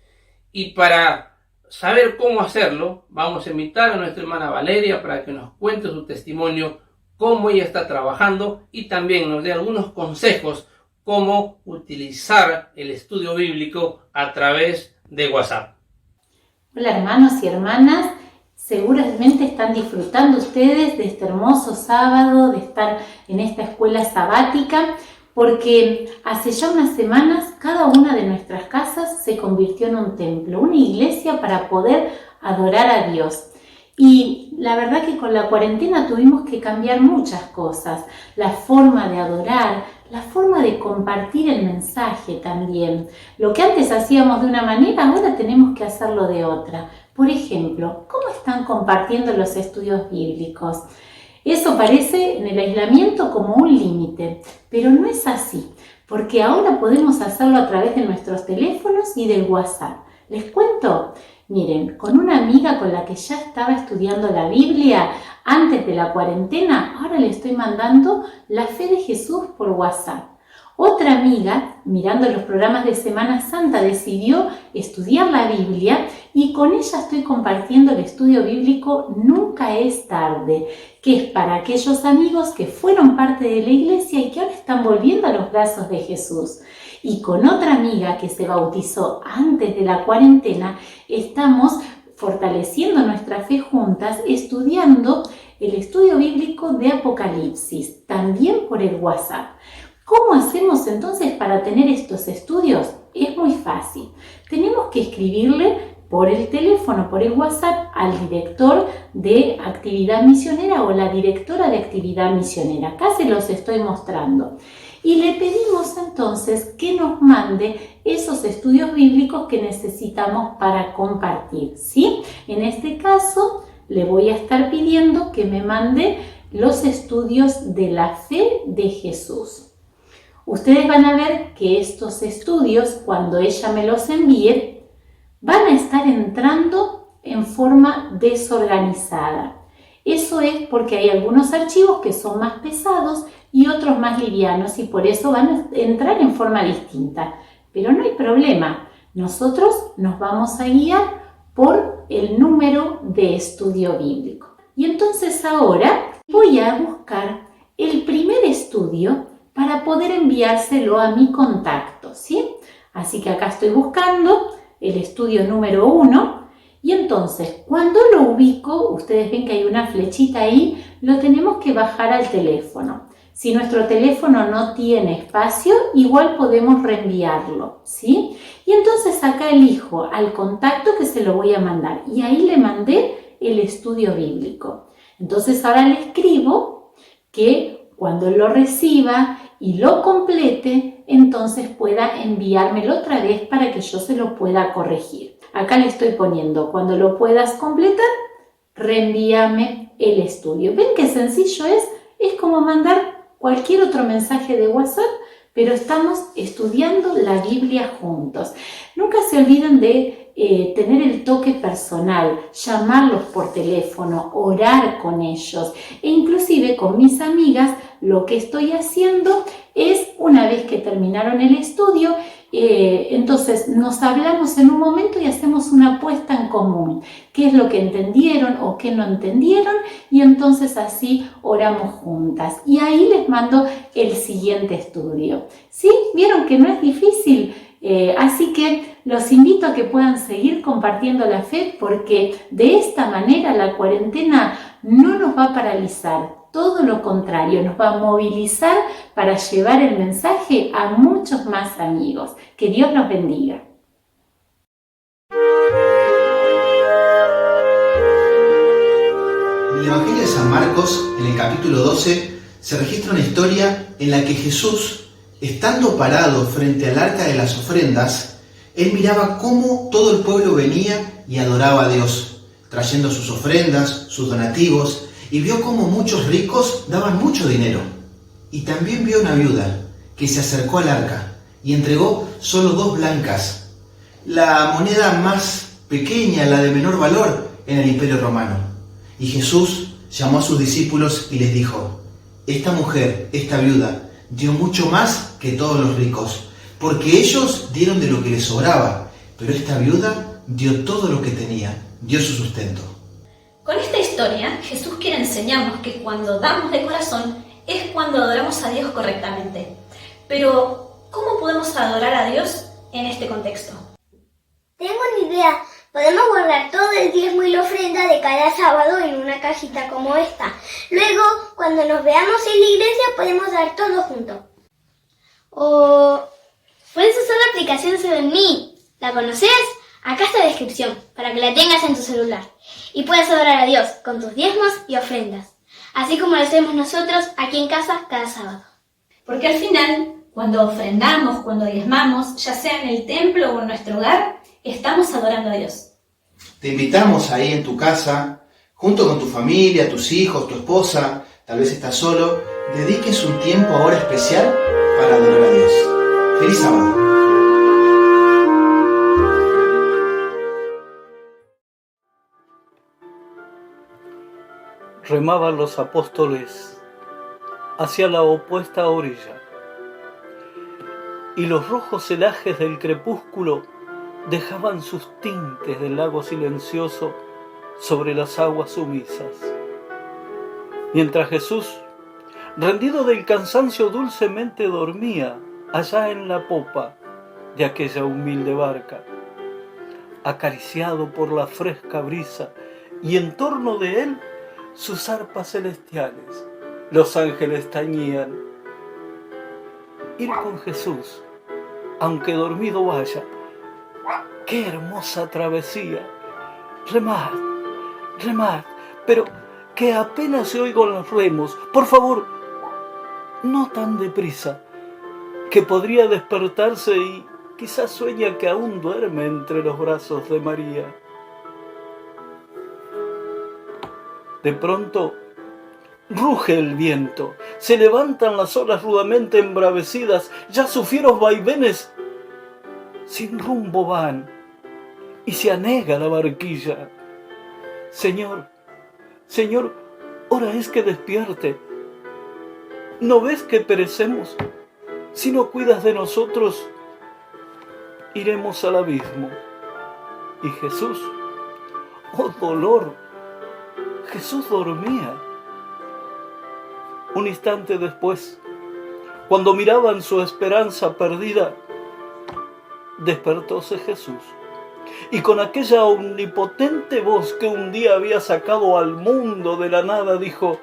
Y para saber cómo hacerlo, vamos a invitar a nuestra hermana Valeria para que nos cuente su testimonio, cómo ella está trabajando, y también nos dé algunos consejos cómo utilizar el estudio bíblico a través de WhatsApp. Hola hermanos y hermanas, seguramente están disfrutando ustedes de este hermoso sábado, de estar en esta escuela sabática, porque hace ya unas semanas cada una de nuestras casas se convirtió en un templo, una iglesia para poder adorar a Dios. Y la verdad que con la cuarentena tuvimos que cambiar muchas cosas, la forma de adorar, la forma de compartir el mensaje también. Lo que antes hacíamos de una manera, ahora tenemos que hacerlo de otra. Por ejemplo, ¿cómo están compartiendo los estudios bíblicos? Eso parece en el aislamiento como un límite, pero no es así, porque ahora podemos hacerlo a través de nuestros teléfonos y del WhatsApp. ¿Les cuento? Miren, con una amiga con la que ya estaba estudiando la Biblia antes de la cuarentena, ahora le estoy mandando la fe de Jesús por WhatsApp. Otra amiga, mirando los programas de Semana Santa, decidió estudiar la Biblia y con ella estoy compartiendo el estudio bíblico Nunca es tarde, que es para aquellos amigos que fueron parte de la iglesia y que ahora están volviendo a los brazos de Jesús. Y con otra amiga que se bautizó antes de la cuarentena, estamos fortaleciendo nuestra fe juntas, estudiando el estudio bíblico de Apocalipsis, también por el WhatsApp. ¿Cómo hacemos entonces para tener estos estudios? Es muy fácil. Tenemos que escribirle por el teléfono, por el WhatsApp, al director de actividad misionera o la directora de actividad misionera. Acá se los estoy mostrando. Y le pedimos entonces que nos mande esos estudios bíblicos que necesitamos para compartir, ¿sí? En este caso, le voy a estar pidiendo que me mande los estudios de la fe de Jesús. Ustedes van a ver que estos estudios, cuando ella me los envíe, van a estar entrando en forma desorganizada. Eso es porque hay algunos archivos que son más pesados y otros más livianos y por eso van a entrar en forma distinta. Pero no hay problema, nosotros nos vamos a guiar por el número de estudio bíblico. Y entonces ahora voy a buscar el primer estudio para poder enviárselo a mi contacto, ¿sí? Así que acá estoy buscando el estudio número 1 y entonces cuando lo ubico, ustedes ven que hay una flechita ahí, lo tenemos que bajar al teléfono. Si nuestro teléfono no tiene espacio, igual podemos reenviarlo, ¿sí? Y entonces acá elijo al contacto que se lo voy a mandar y ahí le mandé el estudio bíblico. Entonces ahora le escribo que cuando lo reciba y lo complete, entonces pueda enviármelo otra vez para que yo se lo pueda corregir. Acá le estoy poniendo, cuando lo puedas completar, reenvíame el estudio. ¿Ven qué sencillo es? Es como mandar cualquier otro mensaje de WhatsApp, pero estamos estudiando la Biblia juntos. Nunca se olviden de tener el toque personal, llamarlos por teléfono, orar con ellos e inclusive con mis amigas lo que estoy haciendo es una vez que terminaron el estudio, entonces nos hablamos en un momento y hacemos una apuesta en común. ¿Qué es lo que entendieron o qué no entendieron? Y entonces así oramos juntas. Y ahí les mando el siguiente estudio. ¿Sí? ¿Vieron que no es difícil? Así que los invito a que puedan seguir compartiendo la fe porque de esta manera la cuarentena no nos va a paralizar. Todo lo contrario, nos va a movilizar para llevar el mensaje a muchos más amigos. Que Dios los bendiga. En el Evangelio de San Marcos, en el capítulo 12, se registra una historia en la que Jesús, estando parado frente al arca de las ofrendas, él miraba cómo todo el pueblo venía y adoraba a Dios, trayendo sus ofrendas, sus donativos, y vio cómo muchos ricos daban mucho dinero. Y también vio una viuda que se acercó al arca y entregó solo 2 blancas, la moneda más pequeña, la de menor valor en el Imperio Romano. Y Jesús llamó a sus discípulos y les dijo: esta mujer, esta viuda, dio mucho más que todos los ricos, porque ellos dieron de lo que les sobraba, pero esta viuda dio todo lo que tenía, dio su sustento. Con esta historia, Jesús quiere enseñarnos que cuando damos de corazón es cuando adoramos a Dios correctamente. Pero, ¿cómo podemos adorar a Dios en este contexto? Tengo una idea. Podemos guardar todo el diezmo y la ofrenda de cada sábado en una cajita como esta. Luego, cuando nos veamos en la iglesia, podemos dar todo junto. O puedes usar la aplicación 7Me. ¿La conoces? Acá está la descripción, para que la tengas en tu celular. Y puedes adorar a Dios con tus diezmos y ofrendas, así como lo hacemos nosotros aquí en casa cada sábado. Porque al final, cuando ofrendamos, cuando diezmamos, ya sea en el templo o en nuestro hogar, estamos adorando a Dios. Te invitamos ahí en tu casa, junto con tu familia, tus hijos, tu esposa, tal vez estás solo, dediques un tiempo ahora especial para adorar a Dios. ¡Feliz sábado! Remaban los apóstoles hacia la opuesta orilla, y los rojos celajes del crepúsculo dejaban sus tintes del lago silencioso sobre las aguas sumisas. Mientras Jesús, rendido del cansancio, dulcemente dormía allá en la popa de aquella humilde barca, acariciado por la fresca brisa, y en torno de él sus arpas celestiales, los ángeles tañían. Ir con Jesús, aunque dormido vaya, qué hermosa travesía. Remad, remad, pero que apenas se oigan los remos. Por favor, no tan deprisa, que podría despertarse y quizás sueña que aún duerme entre los brazos de María. De pronto, ruge el viento, se levantan las olas rudamente embravecidas, ya sus fieros vaivenes sin rumbo van, y se anega la barquilla. Señor, Señor, hora es que despierte. ¿No ves que perecemos? Si no cuidas de nosotros, iremos al abismo. Y Jesús, oh dolor, Jesús dormía. Un instante después, cuando miraban su esperanza perdida, despertóse Jesús, y con aquella omnipotente voz que un día había sacado al mundo de la nada, dijo: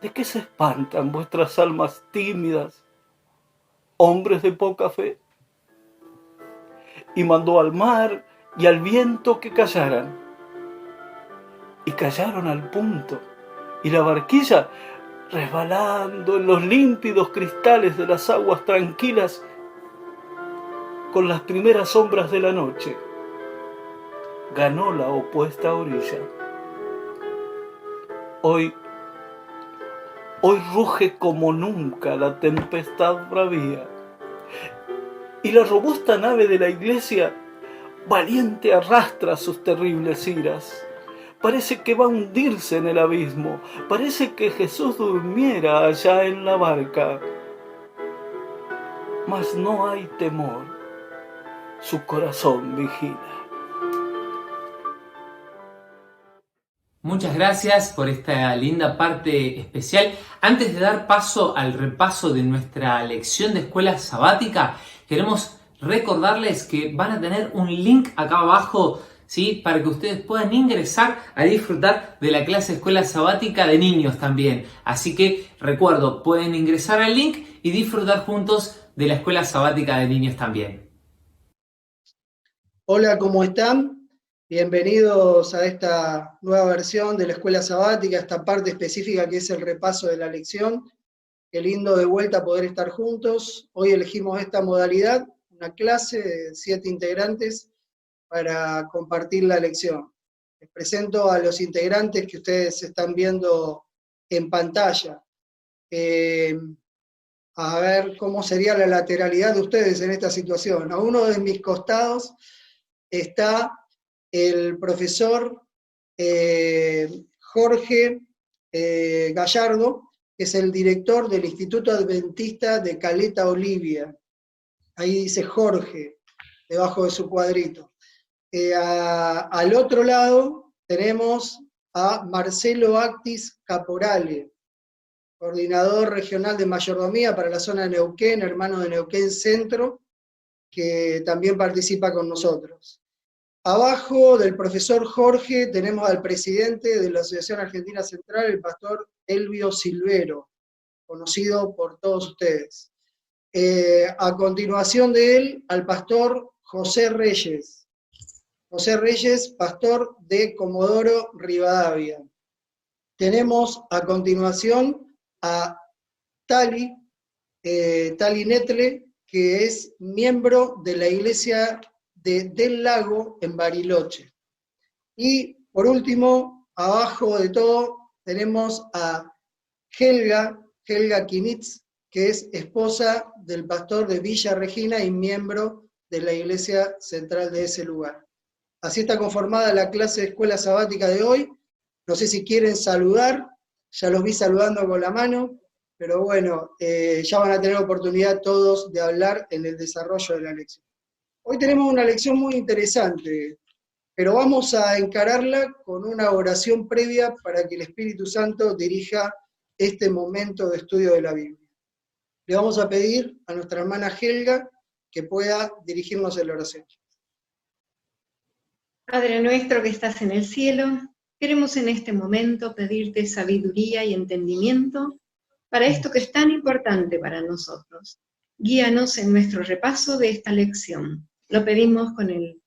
¿de qué se espantan vuestras almas tímidas, hombres de poca fe? Y mandó al mar y al viento que callaran. Y callaron al punto, y la barquilla, resbalando en los límpidos cristales de las aguas tranquilas, con las primeras sombras de la noche, ganó la opuesta orilla. Hoy ruge como nunca la tempestad bravía, y la robusta nave de la iglesia valiente arrastra sus terribles iras. Parece que va a hundirse en el abismo, parece que Jesús durmiera allá en la barca. Mas no hay temor, su corazón vigila. Muchas gracias por esta linda parte especial. Antes de dar paso al repaso de nuestra lección de escuela sabática, queremos recordarles que van a tener un link acá abajo, ¿sí?, para que ustedes puedan ingresar a disfrutar de la clase escuela sabática de niños también. Así que recuerdo, pueden ingresar al link y disfrutar juntos de la escuela sabática de niños también. Hola, ¿cómo están? Bienvenidos a esta nueva versión de la escuela sabática, esta parte específica que es el repaso de la lección. Qué lindo de vuelta poder estar juntos. Hoy elegimos esta modalidad, una clase de 7 integrantes para compartir la lección. Les presento a los integrantes que ustedes están viendo en pantalla. A ver cómo sería la lateralidad de ustedes en esta situación. A uno de mis costados está el profesor Jorge Gallardo, que es el director del Instituto Adventista de Caleta Olivia. Ahí dice Jorge, debajo de su cuadrito. Al otro lado tenemos a Marcelo Actis Caporale, coordinador regional de mayordomía para la zona de Neuquén, hermano de Neuquén Centro, que también participa con nosotros. Abajo del profesor Jorge tenemos al presidente de la Asociación Argentina Central, el pastor Elvio Silvero, conocido por todos ustedes. A continuación de él, al pastor José Reyes. José Reyes, pastor de Comodoro Rivadavia. Tenemos a continuación a Tali Netle, que es miembro de la iglesia del Lago en Bariloche. Y por último, abajo de todo, tenemos a Helga Kinitz, que es esposa del pastor de Villa Regina y miembro de la iglesia central de ese lugar. Así está conformada la clase de escuela sabática de hoy. No sé si quieren saludar, ya los vi saludando con la mano, pero bueno, ya van a tener oportunidad todos de hablar en el desarrollo de la lección. Hoy tenemos una lección muy interesante, pero vamos a encararla con una oración previa para que el Espíritu Santo dirija este momento de estudio de la Biblia. Le vamos a pedir a nuestra hermana Helga que pueda dirigirnos en la oración. Padre nuestro que estás en el cielo, queremos en este momento pedirte sabiduría y entendimiento para esto que es tan importante para nosotros. Guíanos en nuestro repaso de esta lección. Lo pedimos con el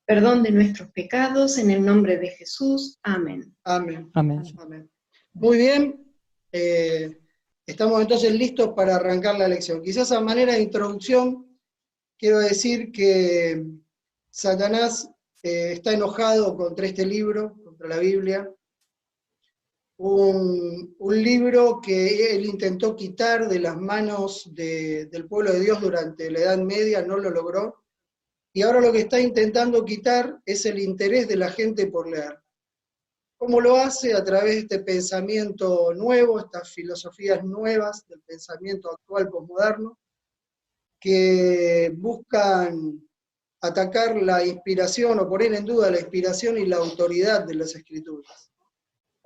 perdón de nuestros pecados, en el nombre de Jesús. Amén. Amén. Amén. Amén. Muy bien, estamos entonces listos para arrancar la lección. Quizás a manera de introducción, quiero decir que Satanás está enojado contra este libro, contra la Biblia, un libro que él intentó quitar de las manos del pueblo de Dios durante la Edad Media, no lo logró, y ahora lo que está intentando quitar es el interés de la gente por leer. ¿Cómo lo hace? A través de este pensamiento nuevo, estas filosofías nuevas del pensamiento actual posmoderno, que buscan atacar la inspiración o poner en duda la inspiración y la autoridad de las Escrituras.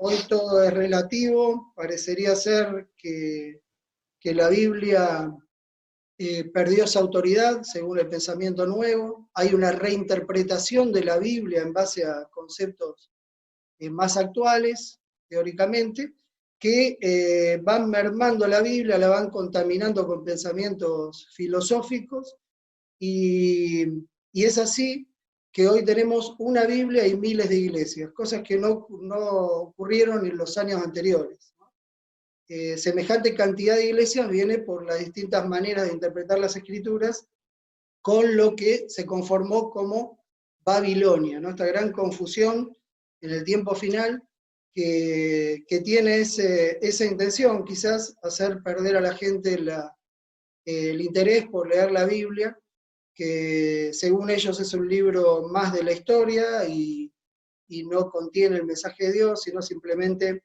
Hoy todo es relativo, parecería ser que la Biblia perdió esa autoridad según el pensamiento nuevo, hay una reinterpretación de la Biblia en base a conceptos más actuales, teóricamente, que van mermando la Biblia, la van contaminando con pensamientos filosóficos, y es así que hoy tenemos una Biblia y miles de iglesias, cosas que no ocurrieron en los años anteriores. Semejante cantidad de iglesias viene por las distintas maneras de interpretar las Escrituras, con lo que se conformó como Babilonia, ¿no? Esta gran confusión en el tiempo final que tiene esa intención, quizás, hacer perder a la gente el interés por leer la Biblia, que según ellos es un libro más de la historia y no contiene el mensaje de Dios, sino simplemente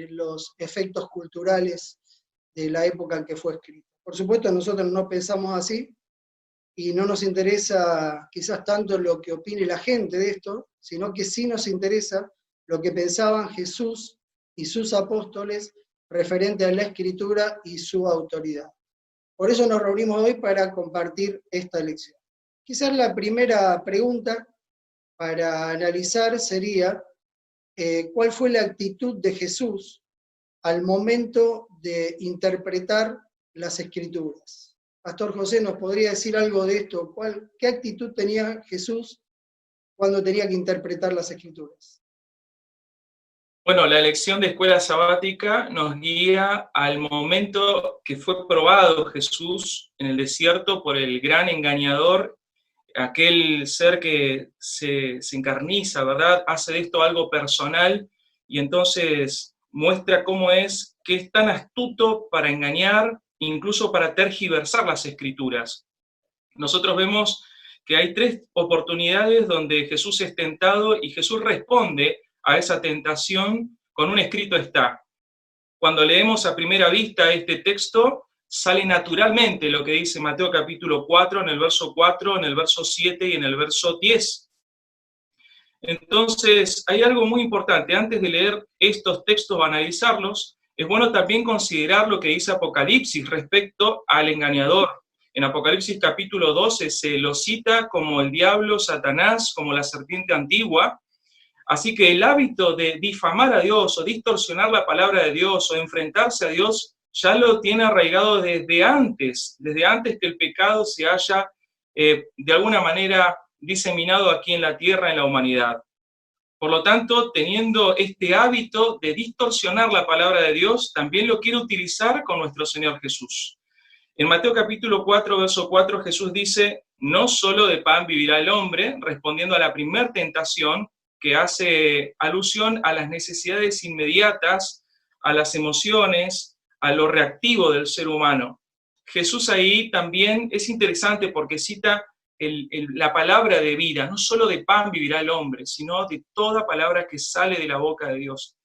los efectos culturales de la época en que fue escrito. Por supuesto, nosotros no pensamos así y no nos interesa quizás tanto lo que opine la gente de esto, sino que sí nos interesa lo que pensaban Jesús y sus apóstoles referente a la Escritura y su autoridad. Por eso nos reunimos hoy para compartir esta lección. Quizás la primera pregunta para analizar sería, ¿cuál fue la actitud de Jesús al momento de interpretar las Escrituras? Pastor José, ¿nos podría decir algo de esto? ¿Qué actitud tenía Jesús cuando tenía que interpretar las Escrituras? Bueno, la lección de escuela sabática nos guía al momento que fue probado Jesús en el desierto por el gran engañador, aquel ser que se encarniza, ¿verdad? Hace de esto algo personal y entonces muestra cómo es que es tan astuto para engañar, incluso para tergiversar las Escrituras. Nosotros vemos que hay 3 oportunidades donde Jesús es tentado y Jesús responde a esa tentación con un escrito está. Cuando leemos a primera vista este texto, sale naturalmente lo que dice Mateo capítulo 4, en el verso 4, en el verso 7 y en el verso 10. Entonces, hay algo muy importante. Antes de leer estos textos o analizarlos, es bueno también considerar lo que dice Apocalipsis respecto al engañador. En Apocalipsis capítulo 12 se lo cita como el diablo, Satanás, como la serpiente antigua. Así que el hábito de difamar a Dios o distorsionar la palabra de Dios o enfrentarse a Dios ya lo tiene arraigado desde antes que el pecado se haya de alguna manera diseminado aquí en la tierra, en la humanidad. Por lo tanto, teniendo este hábito de distorsionar la palabra de Dios, también lo quiere utilizar con nuestro Señor Jesús. En Mateo capítulo 4, verso 4, Jesús dice, no solo de pan vivirá el hombre, respondiendo a la primera tentación, que hace alusión a las necesidades inmediatas, a las emociones, a lo reactivo del ser humano. Jesús ahí también es interesante porque cita la palabra de vida, no solo de pan vivirá el hombre, sino de toda palabra que sale de la boca de Dios.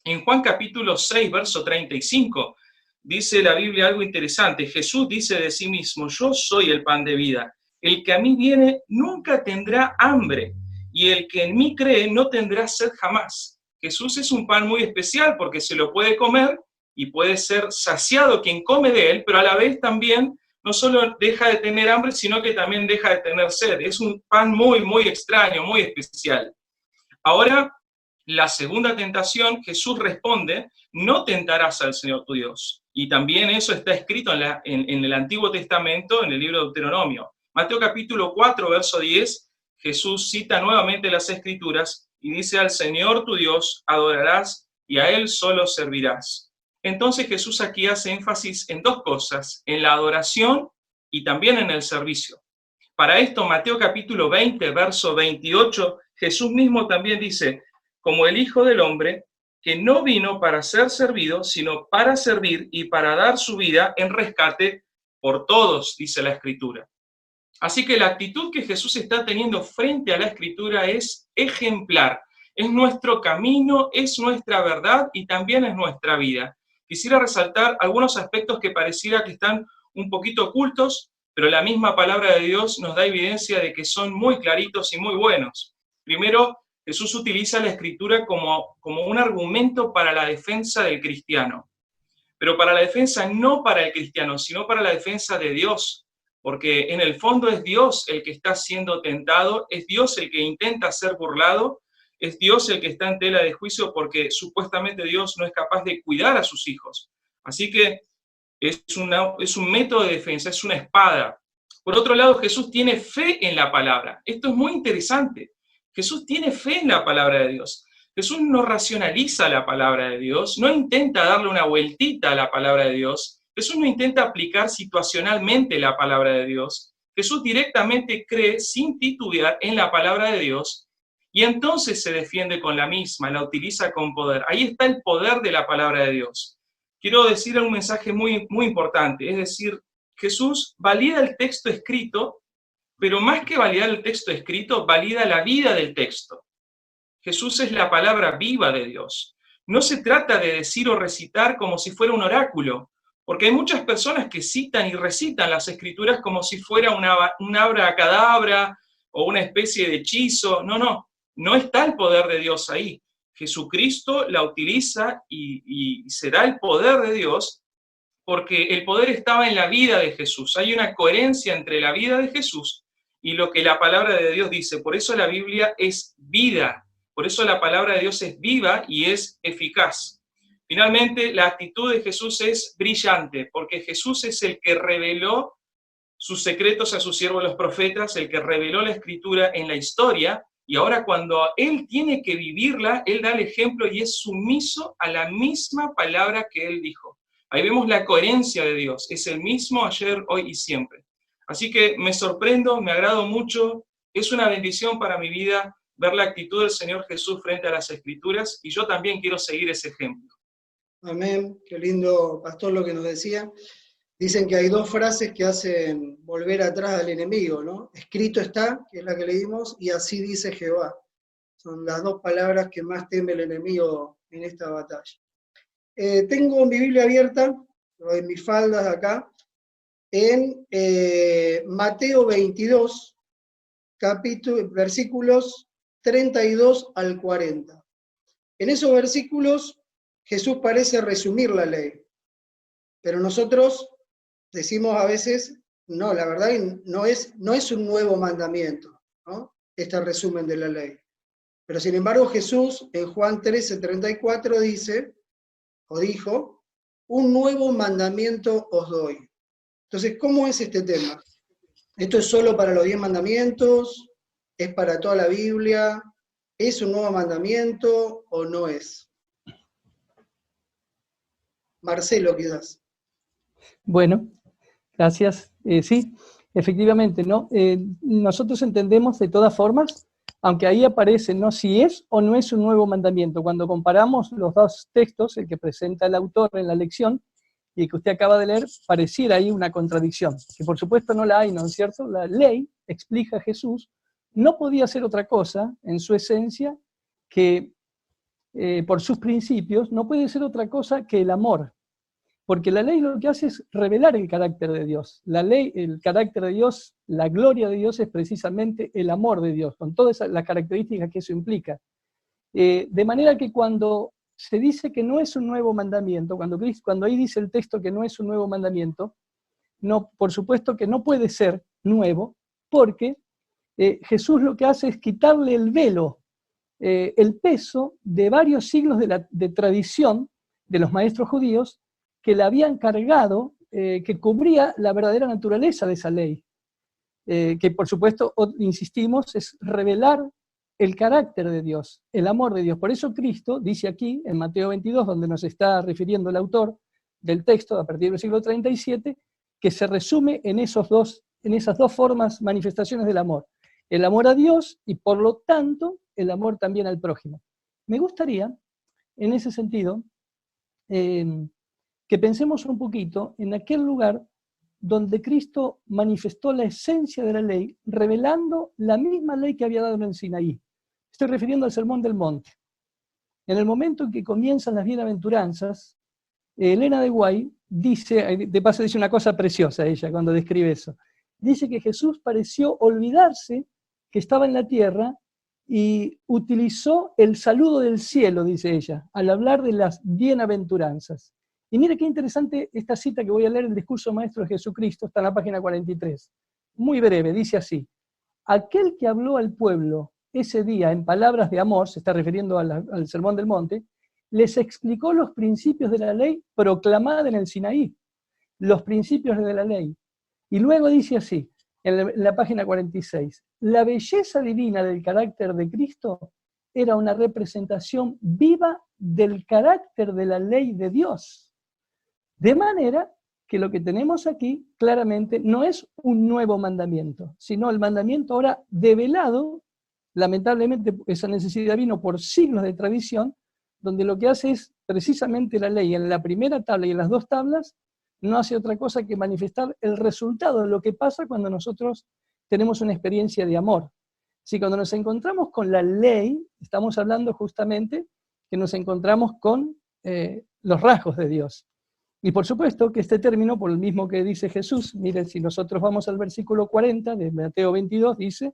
En Juan capítulo 6, verso 35, dice la Biblia algo interesante. Jesús dice de sí mismo, yo soy el pan de vida. el que a mí viene nunca tendrá hambre, y el que en mí cree no tendrá sed jamás. Jesús es un pan muy especial porque se lo puede comer y puede ser saciado quien come de él, pero a la vez también no solo deja de tener hambre, sino que también deja de tener sed. Es un pan muy, muy extraño, muy especial. Ahora, la segunda tentación, Jesús responde, no tentarás al Señor tu Dios. Y también eso está escrito en el Antiguo Testamento, en el libro de Deuteronomio. Mateo capítulo 4, verso 10, Jesús cita nuevamente las Escrituras y dice, al Señor tu Dios adorarás y a Él solo servirás. Entonces Jesús aquí hace énfasis en dos cosas, en la adoración y también en el servicio. Para esto, Mateo capítulo 20, verso 28, Jesús mismo también dice, como el Hijo del Hombre, que no vino para ser servido, sino para servir y para dar su vida en rescate por todos, dice la Escritura. Así que la actitud que Jesús está teniendo frente a la Escritura es ejemplar. Es nuestro camino, es nuestra verdad y también es nuestra vida. Quisiera resaltar algunos aspectos que pareciera que están un poquito ocultos, pero la misma palabra de Dios nos da evidencia de que son muy claritos y muy buenos. Primero, Jesús utiliza la Escritura como un argumento para la defensa del cristiano. Pero para la defensa no para el cristiano, sino para la defensa de Dios. Porque en el fondo es Dios el que está siendo tentado, es Dios el que intenta ser burlado, es Dios el que está en tela de juicio porque supuestamente Dios no es capaz de cuidar a sus hijos. Así que es un método de defensa, es una espada. Por otro lado, Jesús tiene fe en la palabra. Esto es muy interesante. Jesús tiene fe en la palabra de Dios. Jesús no racionaliza la palabra de Dios, no intenta darle una vueltita a la palabra de Dios. Jesús no intenta aplicar situacionalmente la palabra de Dios. Jesús directamente cree sin titubear en la palabra de Dios y entonces se defiende con la misma, la utiliza con poder. Ahí está el poder de la palabra de Dios. Quiero decir un mensaje muy, muy importante, es decir, Jesús valida el texto escrito, pero más que validar el texto escrito, valida la vida del texto. Jesús es la palabra viva de Dios. No se trata de decir o recitar como si fuera un oráculo, porque hay muchas personas que citan y recitan las Escrituras como si fuera una abracadabra o una especie de hechizo. No está el poder de Dios ahí. Jesucristo la utiliza y se da el poder de Dios porque el poder estaba en la vida de Jesús. Hay una coherencia entre la vida de Jesús y lo que la palabra de Dios dice. Por eso la Biblia es vida. Por eso la palabra de Dios es viva y es eficaz. Finalmente, la actitud de Jesús es brillante, porque Jesús es el que reveló sus secretos a sus siervos los profetas, el que reveló la Escritura en la historia, y ahora cuando Él tiene que vivirla, Él da el ejemplo y es sumiso a la misma palabra que Él dijo. Ahí vemos la coherencia de Dios, es el mismo ayer, hoy y siempre. Así que me sorprendo, me agrado mucho, es una bendición para mi vida ver la actitud del Señor Jesús frente a las Escrituras, y yo también quiero seguir ese ejemplo. Amén, qué lindo, pastor, lo que nos decía. Dicen que hay dos frases que hacen volver atrás al enemigo, ¿no? Escrito está, que es la que leímos, y así dice Jehová. Son las dos palabras que más teme el enemigo en esta batalla. Tengo mi Biblia abierta, en mis faldas acá, en Mateo 22, versículos 32 al 40. En esos versículos Jesús parece resumir la ley, pero nosotros decimos a veces, no, la verdad no es un nuevo mandamiento, ¿no? Este resumen de la ley. Pero sin embargo Jesús en Juan 13:34 dice, o dijo, un nuevo mandamiento os doy. Entonces, ¿cómo es este tema? ¿Esto es solo para los 10 mandamientos? ¿Es para toda la Biblia? ¿Es un nuevo mandamiento o no es? Marcelo, quizás. Bueno, gracias. Sí, efectivamente, ¿no? Nosotros entendemos de todas formas, aunque ahí aparece, ¿no?, si es o no es un nuevo mandamiento. Cuando comparamos los dos textos, el que presenta el autor en la lección y el que usted acaba de leer, pareciera ahí una contradicción, que por supuesto no la hay, ¿no es cierto? La ley, explica Jesús, no podía ser otra cosa en su esencia que por sus principios, no puede ser otra cosa que el amor. Porque la ley lo que hace es revelar el carácter de Dios. La ley, el carácter de Dios, la gloria de Dios es precisamente el amor de Dios, con todas las características que eso implica. De manera que cuando se dice que no es un nuevo mandamiento, cuando ahí dice el texto que no es un nuevo mandamiento, no, por supuesto que no puede ser nuevo, porque Jesús lo que hace es quitarle el velo, el peso de varios siglos de tradición de los maestros judíos que le habían cargado, que cubría la verdadera naturaleza de esa ley, que por supuesto, insistimos, es revelar el carácter de Dios, el amor de Dios. Por eso Cristo dice aquí, en Mateo 22, donde nos está refiriendo el autor del texto, a partir del siglo 37, que se resume en esas dos formas, manifestaciones del amor. El amor a Dios y, por lo tanto, el amor también al prójimo. Me gustaría, en ese sentido, que pensemos un poquito en aquel lugar donde Cristo manifestó la esencia de la ley, revelando la misma ley que había dado en el Sinaí. Estoy refiriendo al Sermón del Monte. En el momento en que comienzan las bienaventuranzas, Elena de Guay dice, de paso dice una cosa preciosa ella cuando describe eso, dice que Jesús pareció olvidarse que estaba en la tierra y utilizó el saludo del cielo, dice ella, al hablar de las bienaventuranzas. Y mire qué interesante esta cita que voy a leer, el discurso maestro de Jesucristo, está en la página 43. Muy breve, dice así: aquel que habló al pueblo ese día en palabras de amor, se está refiriendo al Sermón del Monte, les explicó los principios de la ley proclamada en el Sinaí, los principios de la ley. Y luego dice así, en la página 46, la belleza divina del carácter de Cristo era una representación viva del carácter de la ley de Dios. De manera que lo que tenemos aquí claramente no es un nuevo mandamiento, sino el mandamiento ahora develado. Lamentablemente esa necesidad vino por siglos de tradición, donde lo que hace es precisamente la ley en la primera tabla y en las dos tablas, no hace otra cosa que manifestar el resultado de lo que pasa cuando nosotros tenemos una experiencia de amor. Si cuando nos encontramos con la ley, estamos hablando justamente que nos encontramos con los rasgos de Dios. Y por supuesto que este término, por el mismo que dice Jesús, miren, si nosotros vamos al versículo 40 de Mateo 22, dice,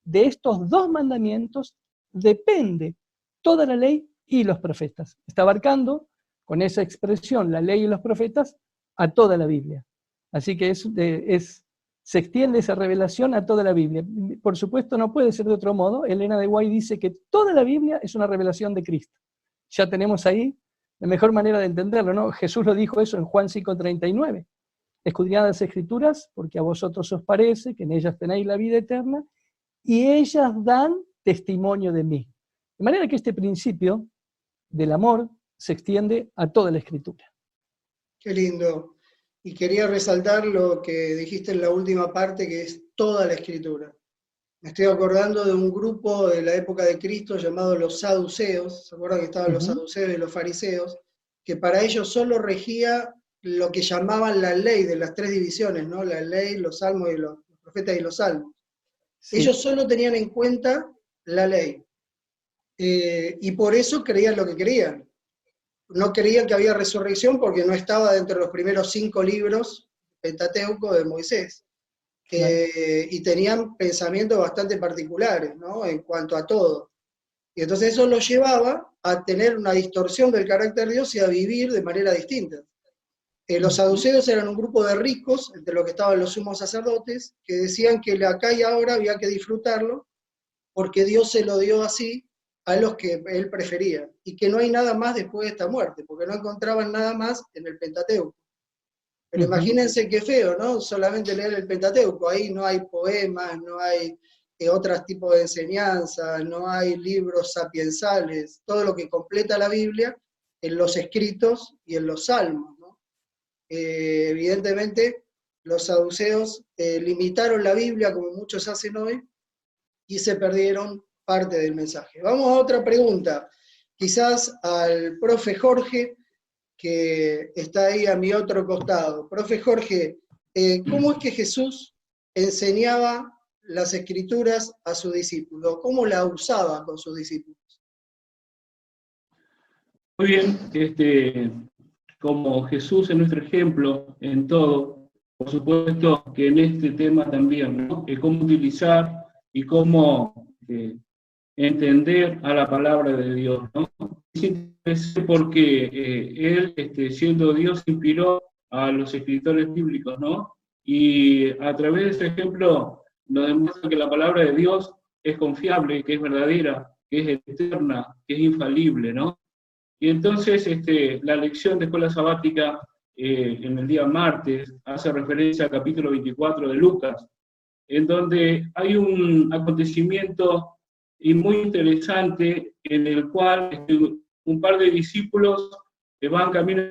de estos dos mandamientos depende toda la ley y los profetas. Está abarcando con esa expresión, la ley y los profetas, a toda la Biblia. Así que se extiende esa revelación a toda la Biblia. Por supuesto no puede ser de otro modo. Elena de Guay dice que toda la Biblia es una revelación de Cristo. Ya tenemos ahí la mejor manera de entenderlo, ¿no? Jesús lo dijo eso en Juan 5:39. Escudriñad las Escrituras, porque a vosotros os parece que en ellas tenéis la vida eterna, y ellas dan testimonio de mí. De manera que este principio del amor se extiende a toda la Escritura. Qué lindo. Y quería resaltar lo que dijiste en la última parte, que es toda la Escritura. Me estoy acordando de un grupo de la época de Cristo llamado los saduceos. ¿Se acuerdan que estaban los saduceos y los fariseos? Que para ellos solo regía lo que llamaban la ley de las tres divisiones, ¿no? La ley, los salmos y los profetas y los salmos. Sí. Ellos solo tenían en cuenta la ley. Y por eso creían lo que creían. No creían que había resurrección porque no estaba dentro de los primeros 5 libros Pentateuco de Moisés. Y tenían pensamientos bastante particulares, ¿no? En cuanto a todo. Y entonces eso los llevaba a tener una distorsión del carácter de Dios y a vivir de manera distinta. Los saduceos eran un grupo de ricos, entre los que estaban los sumos sacerdotes, que decían que el acá y ahora había que disfrutarlo, porque Dios se lo dio así a los que él prefería, y que no hay nada más después de esta muerte, porque no encontraban nada más en el Pentateuco. Pero imagínense qué feo, ¿no? Solamente leer el Pentateuco, ahí no hay poemas, no hay otros tipos de enseñanza, no hay libros sapiensales, todo lo que completa la Biblia en los escritos y en los salmos, ¿no? Evidentemente, los saduceos limitaron la Biblia, como muchos hacen hoy, y se perdieron parte del mensaje. Vamos a otra pregunta, quizás al profe Jorge, que está ahí a mi otro costado. Profe Jorge, ¿cómo es que Jesús enseñaba las Escrituras a sus discípulos? ¿Cómo la usaba con sus discípulos? Muy bien, como Jesús es nuestro ejemplo en todo, por supuesto que en este tema también, ¿no? Cómo utilizar y cómo entender a la palabra de Dios, ¿no? Es porque Él, siendo Dios, inspiró a los escritores bíblicos, ¿no? Y a través de ese ejemplo nos demuestra que la palabra de Dios es confiable, que es verdadera, que es eterna, que es infalible, ¿no? Y entonces la lección de escuela sabática en el día martes hace referencia al capítulo 24 de Lucas, en donde hay un acontecimiento y muy interesante en el cual un par de discípulos van camino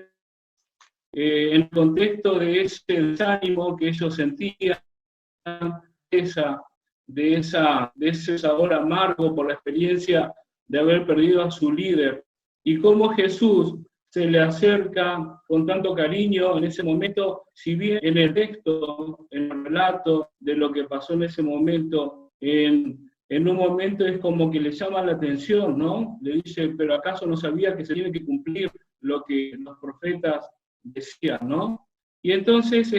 en el contexto de ese desánimo que ellos sentían, de ese sabor amargo por la experiencia de haber perdido a su líder, y cómo Jesús se le acerca con tanto cariño en ese momento, si bien en el texto, en el relato de lo que pasó en ese momento, en un momento es como que le llama la atención, ¿no? Le dice, pero ¿acaso no sabía que se tiene que cumplir lo que los profetas decían, ¿no? Y entonces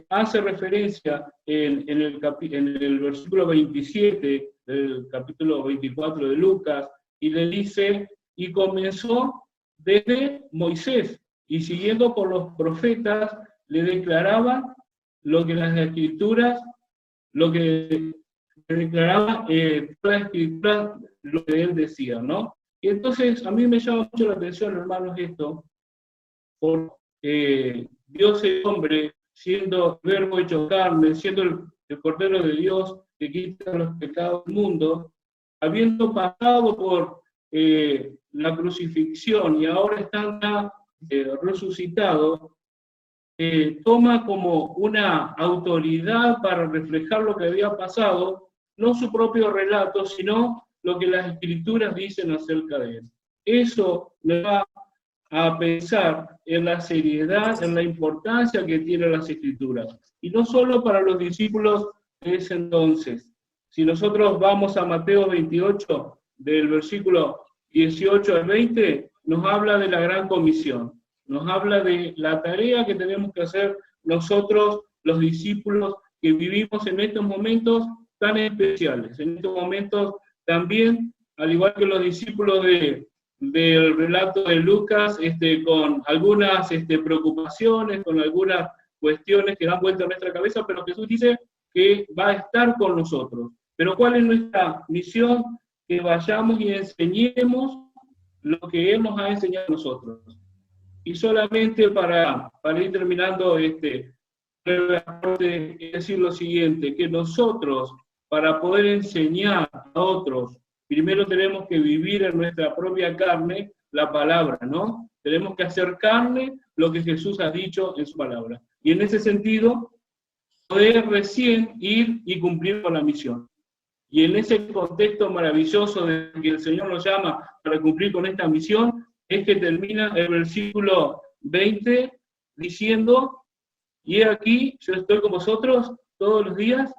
hace referencia en el versículo 27 del capítulo 24 de Lucas, y le dice, y comenzó desde Moisés, y siguiendo por los profetas, le declaraba lo que las escrituras, lo que declaraba toda la escritura, lo que él decía, ¿no? Y entonces a mí me llama mucho la atención, hermanos, esto, porque Dios es hombre, siendo el verbo hecho carne, siendo el Cordero de Dios que quita los pecados del mundo, habiendo pasado por la crucifixión y ahora está resucitado, toma como una autoridad para reflejar lo que había pasado, no su propio relato, sino lo que las escrituras dicen acerca de él. Eso me va a pensar en la seriedad, en la importancia que tienen las escrituras. Y no solo para los discípulos de ese entonces. Si nosotros vamos a Mateo 28, del versículo 18 al 20, nos habla de la gran comisión. Nos habla de la tarea que tenemos que hacer nosotros, los discípulos, que vivimos en estos momentos tan especiales. En estos momentos también, al igual que los discípulos del relato de Lucas, con algunas preocupaciones, con algunas cuestiones que dan vuelta a nuestra cabeza, pero Jesús dice que va a estar con nosotros. Pero ¿cuál es nuestra misión? Que vayamos y enseñemos lo que Él nos ha enseñado a nosotros. Y solamente para ir terminando es decir lo siguiente, que nosotros, para poder enseñar a otros, primero tenemos que vivir en nuestra propia carne la palabra, ¿no? Tenemos que hacer carne lo que Jesús ha dicho en su palabra. Y en ese sentido, poder recién ir y cumplir con la misión. Y en ese contexto maravilloso de que el Señor nos llama para cumplir con esta misión, es que termina el versículo 20 diciendo, y he aquí, yo estoy con vosotros todos los días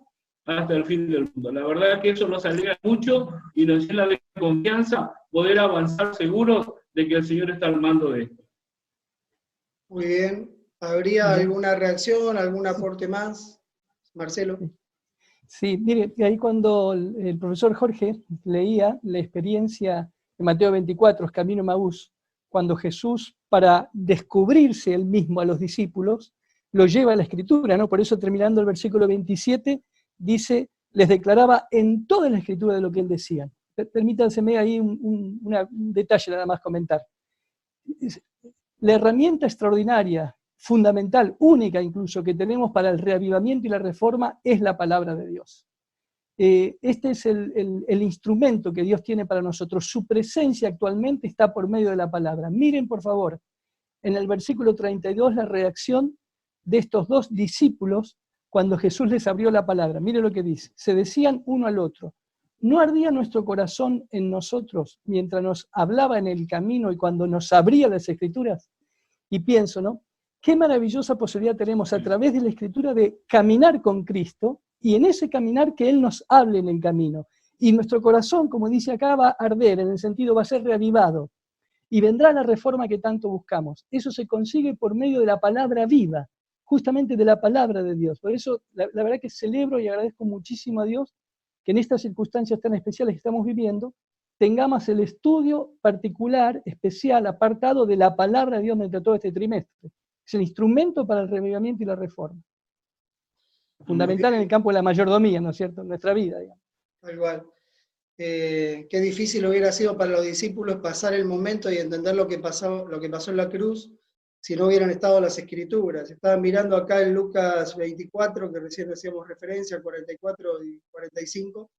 hasta el fin del mundo. La verdad que eso nos alegra mucho y nos llena de confianza poder avanzar seguros de que el Señor está al mando de esto. Muy bien. ¿Habría alguna reacción, algún aporte más? Marcelo. Sí, mire, ahí cuando el profesor Jorge leía la experiencia de Mateo 24, Camino a Emaús, cuando Jesús, para descubrirse él mismo a los discípulos, lo lleva a la Escritura, ¿no? Por eso terminando el versículo 27, dice, les declaraba en toda la Escritura de lo que él decía. Permítanseme ahí un detalle nada más comentar. La herramienta extraordinaria, fundamental, única incluso, que tenemos para el reavivamiento y la reforma es la palabra de Dios. Este es el instrumento que Dios tiene para nosotros. Su presencia actualmente está por medio de la palabra. Miren, por favor, en el versículo 32, la reacción de estos dos discípulos cuando Jesús les abrió la palabra. Miren lo que dice. Se decían uno al otro, ¿no ardía nuestro corazón en nosotros mientras nos hablaba en el camino y cuando nos abría las Escrituras? Y pienso, ¿no? Qué maravillosa posibilidad tenemos a través de la Escritura de caminar con Cristo y en ese caminar que Él nos hable en el camino. Y nuestro corazón, como dice acá, va a arder, en el sentido va a ser reavivado. y vendrá la reforma que tanto buscamos. Eso se consigue por medio de la palabra viva, justamente de la palabra de Dios. Por eso, la verdad que celebro y agradezco muchísimo a Dios que en estas circunstancias tan especiales que estamos viviendo, tengamos el estudio particular, especial, apartado de la palabra de Dios durante todo este trimestre. Es el instrumento para el revivimiento y la reforma. Fundamental en el campo de la mayordomía, ¿no es cierto?, en nuestra vida, digamos. Tal cual. Qué difícil hubiera sido para los discípulos pasar el momento y entender lo que pasó en la cruz si no hubieran estado las Escrituras. Estaban mirando acá en Lucas 24, que recién hacíamos referencia, 44 y 45,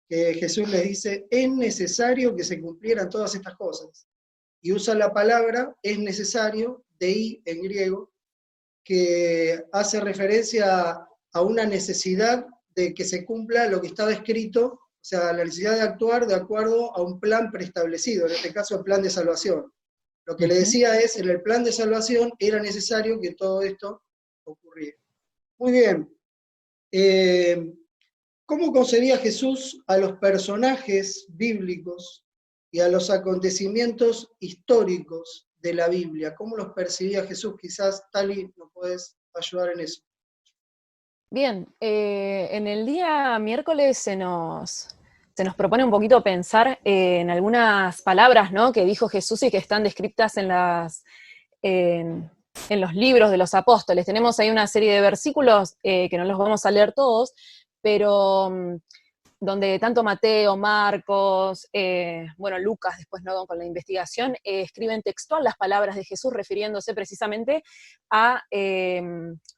que Jesús les dice, es necesario que se cumplieran todas estas cosas. Y usa la palabra, es necesario, dei en griego, que hace referencia a una necesidad de que se cumpla lo que estaba escrito, o sea, la necesidad de actuar de acuerdo a un plan preestablecido, en este caso el plan de salvación. Lo que le decía es, en el plan de salvación era necesario que todo esto ocurriera. Muy bien. ¿Cómo concebía Jesús a los personajes bíblicos y a los acontecimientos históricos de la Biblia? ¿Cómo los percibía Jesús? Quizás, Tali, nos puedes ayudar en eso. Bien, en el día miércoles se nos propone un poquito pensar en algunas palabras, ¿no?, que dijo Jesús y que están descritas en los libros de los apóstoles. Tenemos ahí una serie de versículos que no los vamos a leer todos, pero donde tanto Mateo, Marcos, Lucas después, ¿no?, con la investigación, escriben textual las palabras de Jesús refiriéndose precisamente a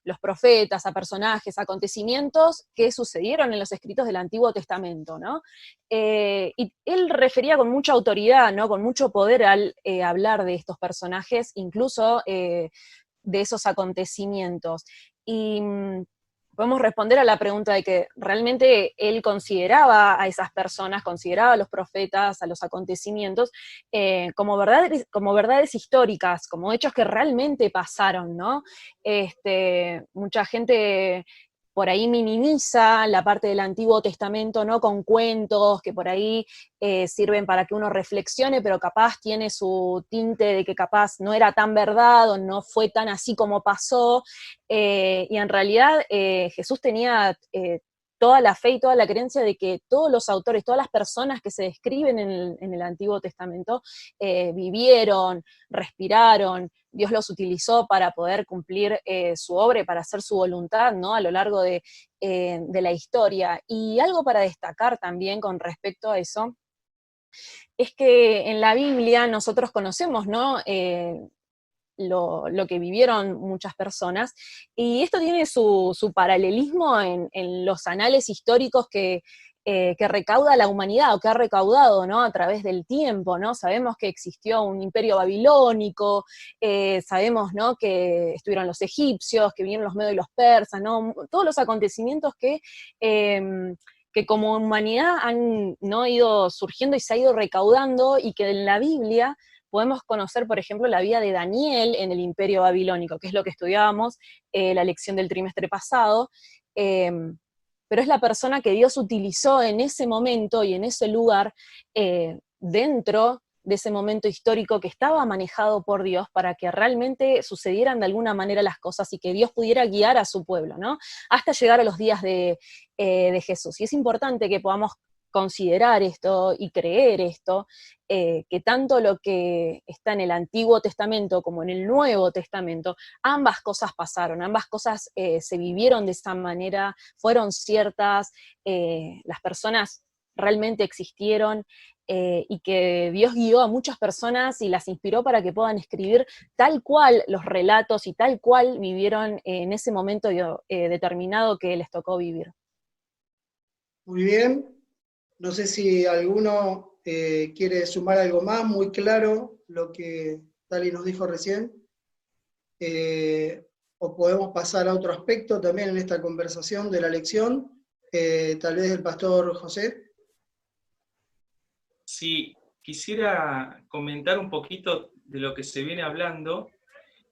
los profetas, a personajes, a acontecimientos que sucedieron en los escritos del Antiguo Testamento, ¿no? Y él refería con mucha autoridad, ¿no?, con mucho poder al hablar de estos personajes, incluso de esos acontecimientos. Y podemos responder a la pregunta de que realmente él consideraba a esas personas, consideraba a los profetas, a los acontecimientos, como verdades históricas, como hechos que realmente pasaron, ¿no? Mucha gente por ahí minimiza la parte del Antiguo Testamento, ¿no?, con cuentos que por ahí sirven para que uno reflexione, pero capaz tiene su tinte de que capaz no era tan verdad o no fue tan así como pasó, y en realidad Jesús tenía toda la fe y toda la creencia de que todos los autores, todas las personas que se describen en el Antiguo Testamento vivieron, respiraron, Dios los utilizó para poder cumplir su obra y para hacer su voluntad, ¿no?, a lo largo de la historia. Y algo para destacar también con respecto a eso, es que en la Biblia nosotros conocemos, ¿no?, lo que vivieron muchas personas, y esto tiene su paralelismo en los anales históricos que recauda la humanidad, o que ha recaudado, ¿no?, a través del tiempo, ¿no? Sabemos que existió un imperio babilónico, sabemos, ¿no?, que estuvieron los egipcios, que vinieron los medos y los persas, ¿no?, todos los acontecimientos que como humanidad han, ¿no?, ido surgiendo y se ha ido recaudando, y que en la Biblia podemos conocer, por ejemplo, la vida de Daniel en el Imperio Babilónico, que es lo que estudiábamos la lección del trimestre pasado, pero es la persona que Dios utilizó en ese momento y en ese lugar, dentro de ese momento histórico que estaba manejado por Dios para que realmente sucedieran de alguna manera las cosas y que Dios pudiera guiar a su pueblo, ¿no?, hasta llegar a los días de Jesús. Y es importante que podamos considerar esto y creer esto, que tanto lo que está en el Antiguo Testamento como en el Nuevo Testamento, ambas cosas pasaron, ambas cosas se vivieron de esa manera, fueron ciertas, las personas realmente existieron, y que Dios guió a muchas personas y las inspiró para que puedan escribir tal cual los relatos y tal cual vivieron en ese momento determinado que les tocó vivir. Muy bien. No sé si alguno quiere sumar algo más, muy claro lo que Tali nos dijo recién, o podemos pasar a otro aspecto también en esta conversación de la lección, tal vez el pastor José. Sí, quisiera comentar un poquito de lo que se viene hablando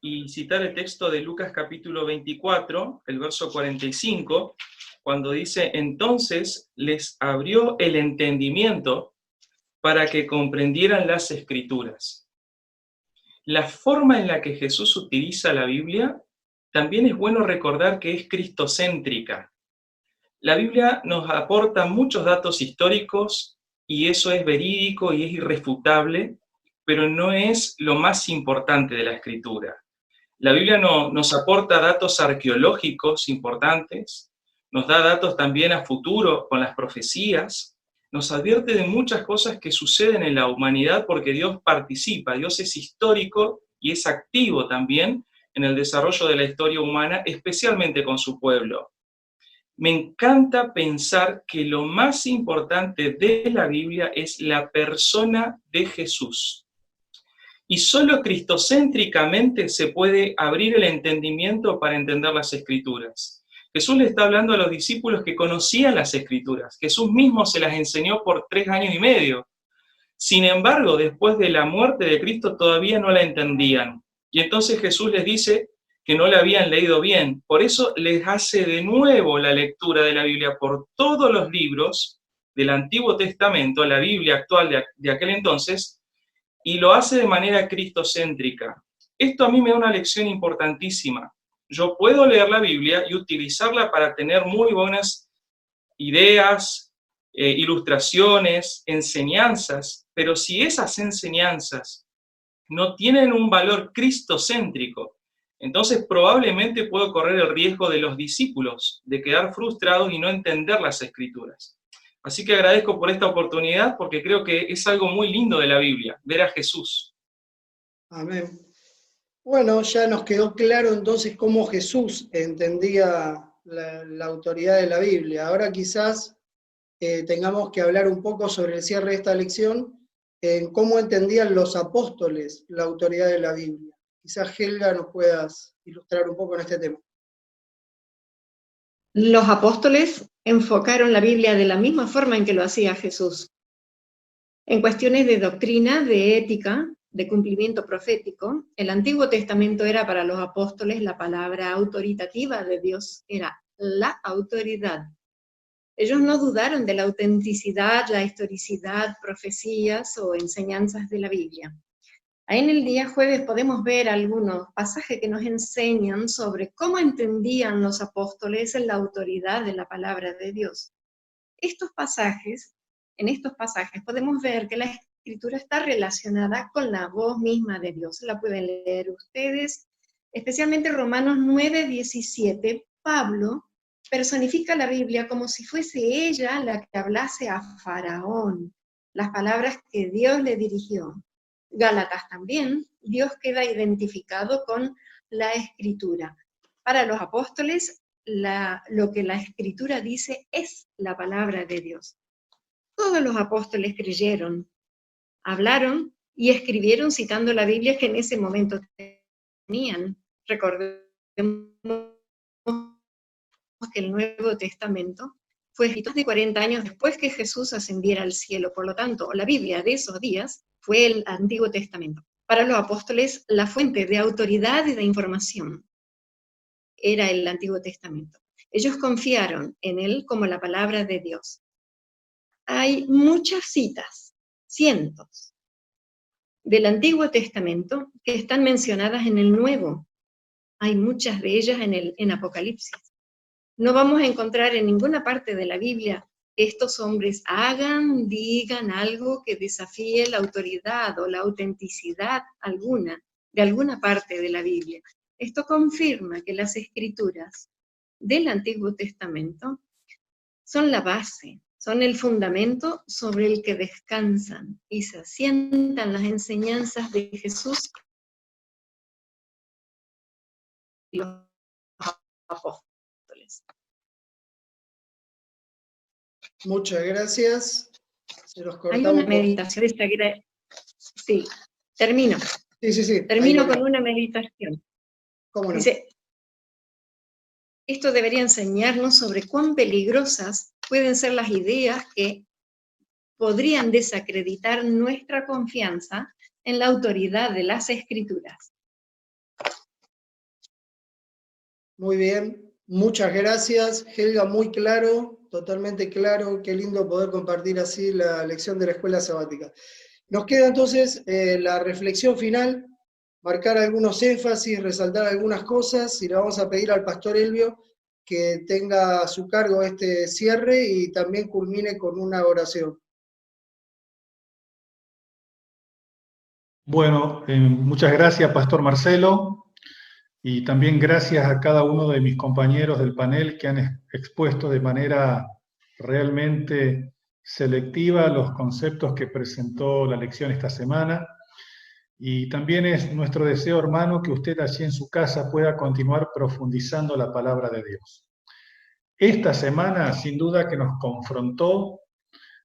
y citar el texto de Lucas capítulo 24, el verso 45, cuando dice, entonces les abrió el entendimiento para que comprendieran las Escrituras. la forma en la que Jesús utiliza la Biblia, también es bueno recordar que es cristocéntrica. La Biblia nos aporta muchos datos históricos y eso es verídico y es irrefutable, pero no es lo más importante de la Escritura. La Biblia nos aporta datos arqueológicos importantes, nos da datos también a futuro con las profecías, nos advierte de muchas cosas que suceden en la humanidad porque Dios participa, Dios es histórico y es activo también en el desarrollo de la historia humana, especialmente con su pueblo. Me encanta pensar que lo más importante de la Biblia es la persona de Jesús. Y solo cristocéntricamente se puede abrir el entendimiento para entender las Escrituras. Jesús le está hablando a los discípulos que conocían las Escrituras. Jesús mismo se las enseñó por 3 años y medio. Sin embargo, después de la muerte de Cristo todavía no la entendían. Y entonces Jesús les dice que no la habían leído bien. Por eso les hace de nuevo la lectura de la Biblia por todos los libros del Antiguo Testamento, la Biblia actual de aquel entonces, y lo hace de manera cristocéntrica. Esto a mí me da una lección importantísima. Yo puedo leer la Biblia y utilizarla para tener muy buenas ideas, ilustraciones, enseñanzas, pero si esas enseñanzas no tienen un valor cristocéntrico, entonces probablemente puedo correr el riesgo de los discípulos, de quedar frustrados y no entender las Escrituras. Así que agradezco por esta oportunidad porque creo que es algo muy lindo de la Biblia, ver a Jesús. Amén. Bueno, ya nos quedó claro entonces cómo Jesús entendía la autoridad de la Biblia. Ahora quizás tengamos que hablar un poco sobre el cierre de esta lección, en cómo entendían los apóstoles la autoridad de la Biblia. Quizás Helga nos puedas ilustrar un poco en este tema. Los apóstoles enfocaron la Biblia de la misma forma en que lo hacía Jesús. En cuestiones de doctrina, de ética, de cumplimiento profético, el Antiguo Testamento era para los apóstoles la palabra autoritativa de Dios, era la autoridad. Ellos no dudaron de la autenticidad, la historicidad, profecías o enseñanzas de la Biblia. Ahí en el día jueves podemos ver algunos pasajes que nos enseñan sobre cómo entendían los apóstoles la autoridad de la palabra de Dios. En estos pasajes podemos ver que la Escritura está relacionada con la voz misma de Dios. La pueden leer ustedes, especialmente Romanos 9:17. Pablo personifica la Biblia como si fuese ella la que hablase a Faraón, las palabras que Dios le dirigió. Gálatas también, Dios queda identificado con la Escritura. Para los apóstoles, lo que la Escritura dice es la palabra de Dios. Todos los apóstoles creyeron, hablaron y escribieron citando la Biblia que en ese momento tenían. Recordemos que el Nuevo Testamento fue escrito de 40 años después que Jesús ascendiera al cielo. Por lo tanto, la Biblia de esos días fue el Antiguo Testamento. Para los apóstoles, la fuente de autoridad y de información era el Antiguo Testamento. Ellos confiaron en él como la palabra de Dios. Hay muchas citas, cientos, del Antiguo Testamento que están mencionadas en el Nuevo. Hay muchas de ellas en Apocalipsis. No vamos a encontrar en ninguna parte de la Biblia que estos hombres hagan, digan algo que desafíe la autoridad o la autenticidad alguna de alguna parte de la Biblia. Esto confirma que las Escrituras del Antiguo Testamento son la base, son el fundamento sobre el que descansan y se asientan las enseñanzas de Jesús y los apóstoles. Muchas gracias. Se los Hay una meditación. Sí, termino. Sí. Termino con una meditación. ¿Cómo no? Dice, esto debería enseñarnos sobre cuán peligrosas pueden ser las ideas que podrían desacreditar nuestra confianza en la autoridad de las Escrituras. Muy bien, muchas gracias. Helga, muy claro, totalmente claro. Qué lindo poder compartir así la lección de la escuela sabática. Nos queda entonces la reflexión final marcar algunos énfasis, resaltar algunas cosas, y le vamos a pedir al pastor Elvio que tenga a su cargo este cierre y también culmine con una oración. Bueno, muchas gracias, Pastor Marcelo, y también gracias a cada uno de mis compañeros del panel que han expuesto de manera realmente selectiva los conceptos que presentó la lección esta semana. Y también es nuestro deseo, hermano, que usted allí en su casa pueda continuar profundizando la palabra de Dios. Esta semana, sin duda, que nos confrontó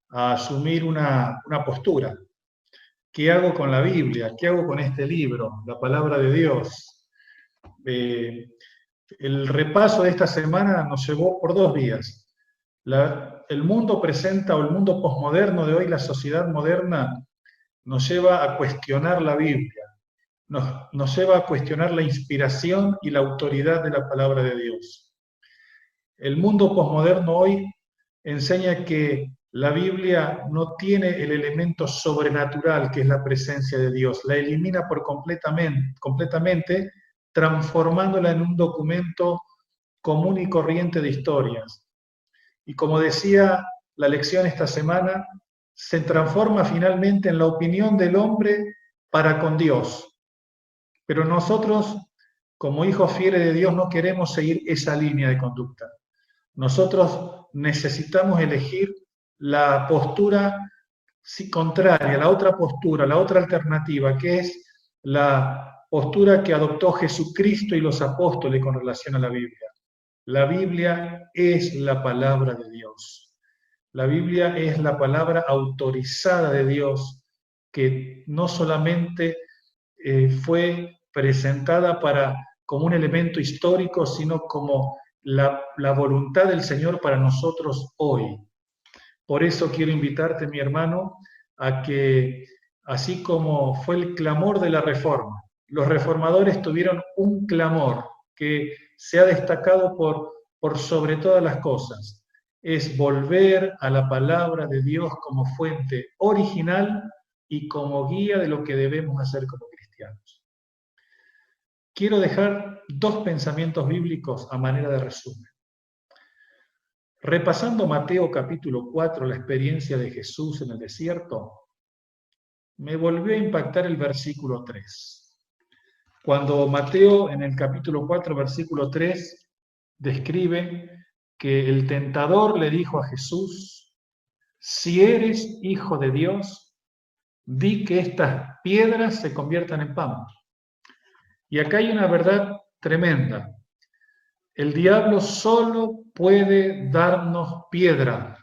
a asumir una postura. ¿Qué hago con la Biblia? ¿Qué hago con este libro, la palabra de Dios? El repaso de esta semana nos llevó por 2 vías. El mundo presenta, o el mundo posmoderno de hoy, la sociedad moderna, nos lleva a cuestionar la Biblia, nos lleva a cuestionar la inspiración y la autoridad de la palabra de Dios. El mundo posmoderno hoy enseña que la Biblia no tiene el elemento sobrenatural que es la presencia de Dios, la elimina por completamente, transformándola en un documento común y corriente de historias. Y como decía la lección esta semana, se transforma finalmente en la opinión del hombre para con Dios. Pero nosotros, como hijos fieles de Dios, no queremos seguir esa línea de conducta. Nosotros necesitamos elegir la postura contraria, la otra postura, la otra alternativa, que es la postura que adoptó Jesucristo y los apóstoles con relación a la Biblia. La Biblia es la palabra de Dios. La Biblia es la palabra autorizada de Dios, que no solamente fue presentada como un elemento histórico, sino como la voluntad del Señor para nosotros hoy. Por eso quiero invitarte, mi hermano, a que, así como fue el clamor de la Reforma, los reformadores tuvieron un clamor que se ha destacado por sobre todas las cosas. Es volver a la palabra de Dios como fuente original y como guía de lo que debemos hacer como cristianos. Quiero dejar 2 pensamientos bíblicos a manera de resumen. Repasando Mateo capítulo 4, la experiencia de Jesús en el desierto, me volvió a impactar el versículo 3. Cuando Mateo en el capítulo 4, versículo 3, describe que el tentador le dijo a Jesús: si eres hijo de Dios, di que estas piedras se conviertan en pan. Y acá hay una verdad tremenda. El diablo solo puede darnos piedra.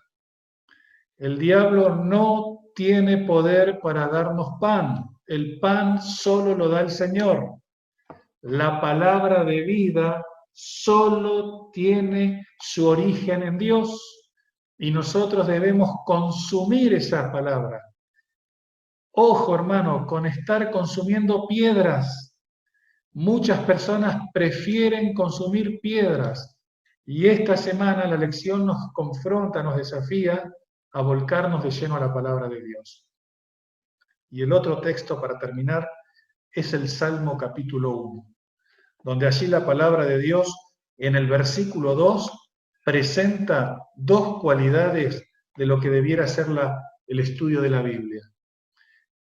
El diablo no tiene poder para darnos pan. El pan solo lo da el Señor. La palabra de vida solo tiene su origen en Dios y nosotros debemos consumir esa palabra. Ojo, hermano, con estar consumiendo piedras. Muchas personas prefieren consumir piedras y esta semana la lección nos confronta, nos desafía a volcarnos de lleno a la palabra de Dios. Y el otro texto para terminar es el Salmo capítulo 1. Donde allí la palabra de Dios, en el versículo 2, presenta 2 cualidades de lo que debiera ser el estudio de la Biblia.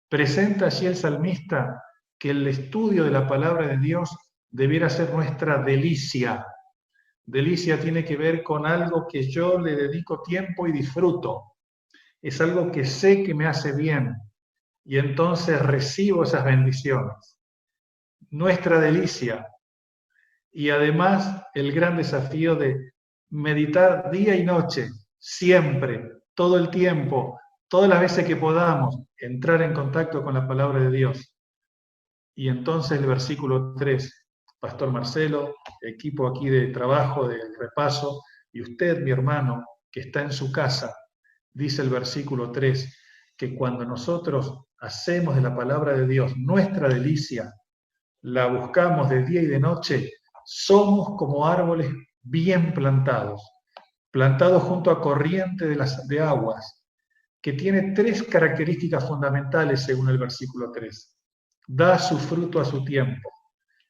Presenta allí el salmista que el estudio de la palabra de Dios debiera ser nuestra delicia. Delicia tiene que ver con algo que yo le dedico tiempo y disfruto. Es algo que sé que me hace bien y entonces recibo esas bendiciones. Nuestra delicia. Y además el gran desafío de meditar día y noche, siempre, todo el tiempo, todas las veces que podamos, entrar en contacto con la palabra de Dios. Y entonces el versículo 3, Pastor Marcelo, equipo aquí de trabajo, del repaso, y usted, mi hermano, que está en su casa, dice el versículo 3, que cuando nosotros hacemos de la palabra de Dios nuestra delicia, la buscamos de día y de noche, somos como árboles bien plantados junto a corriente de aguas, que tiene 3 características fundamentales según el versículo 3. da su fruto a su tiempo,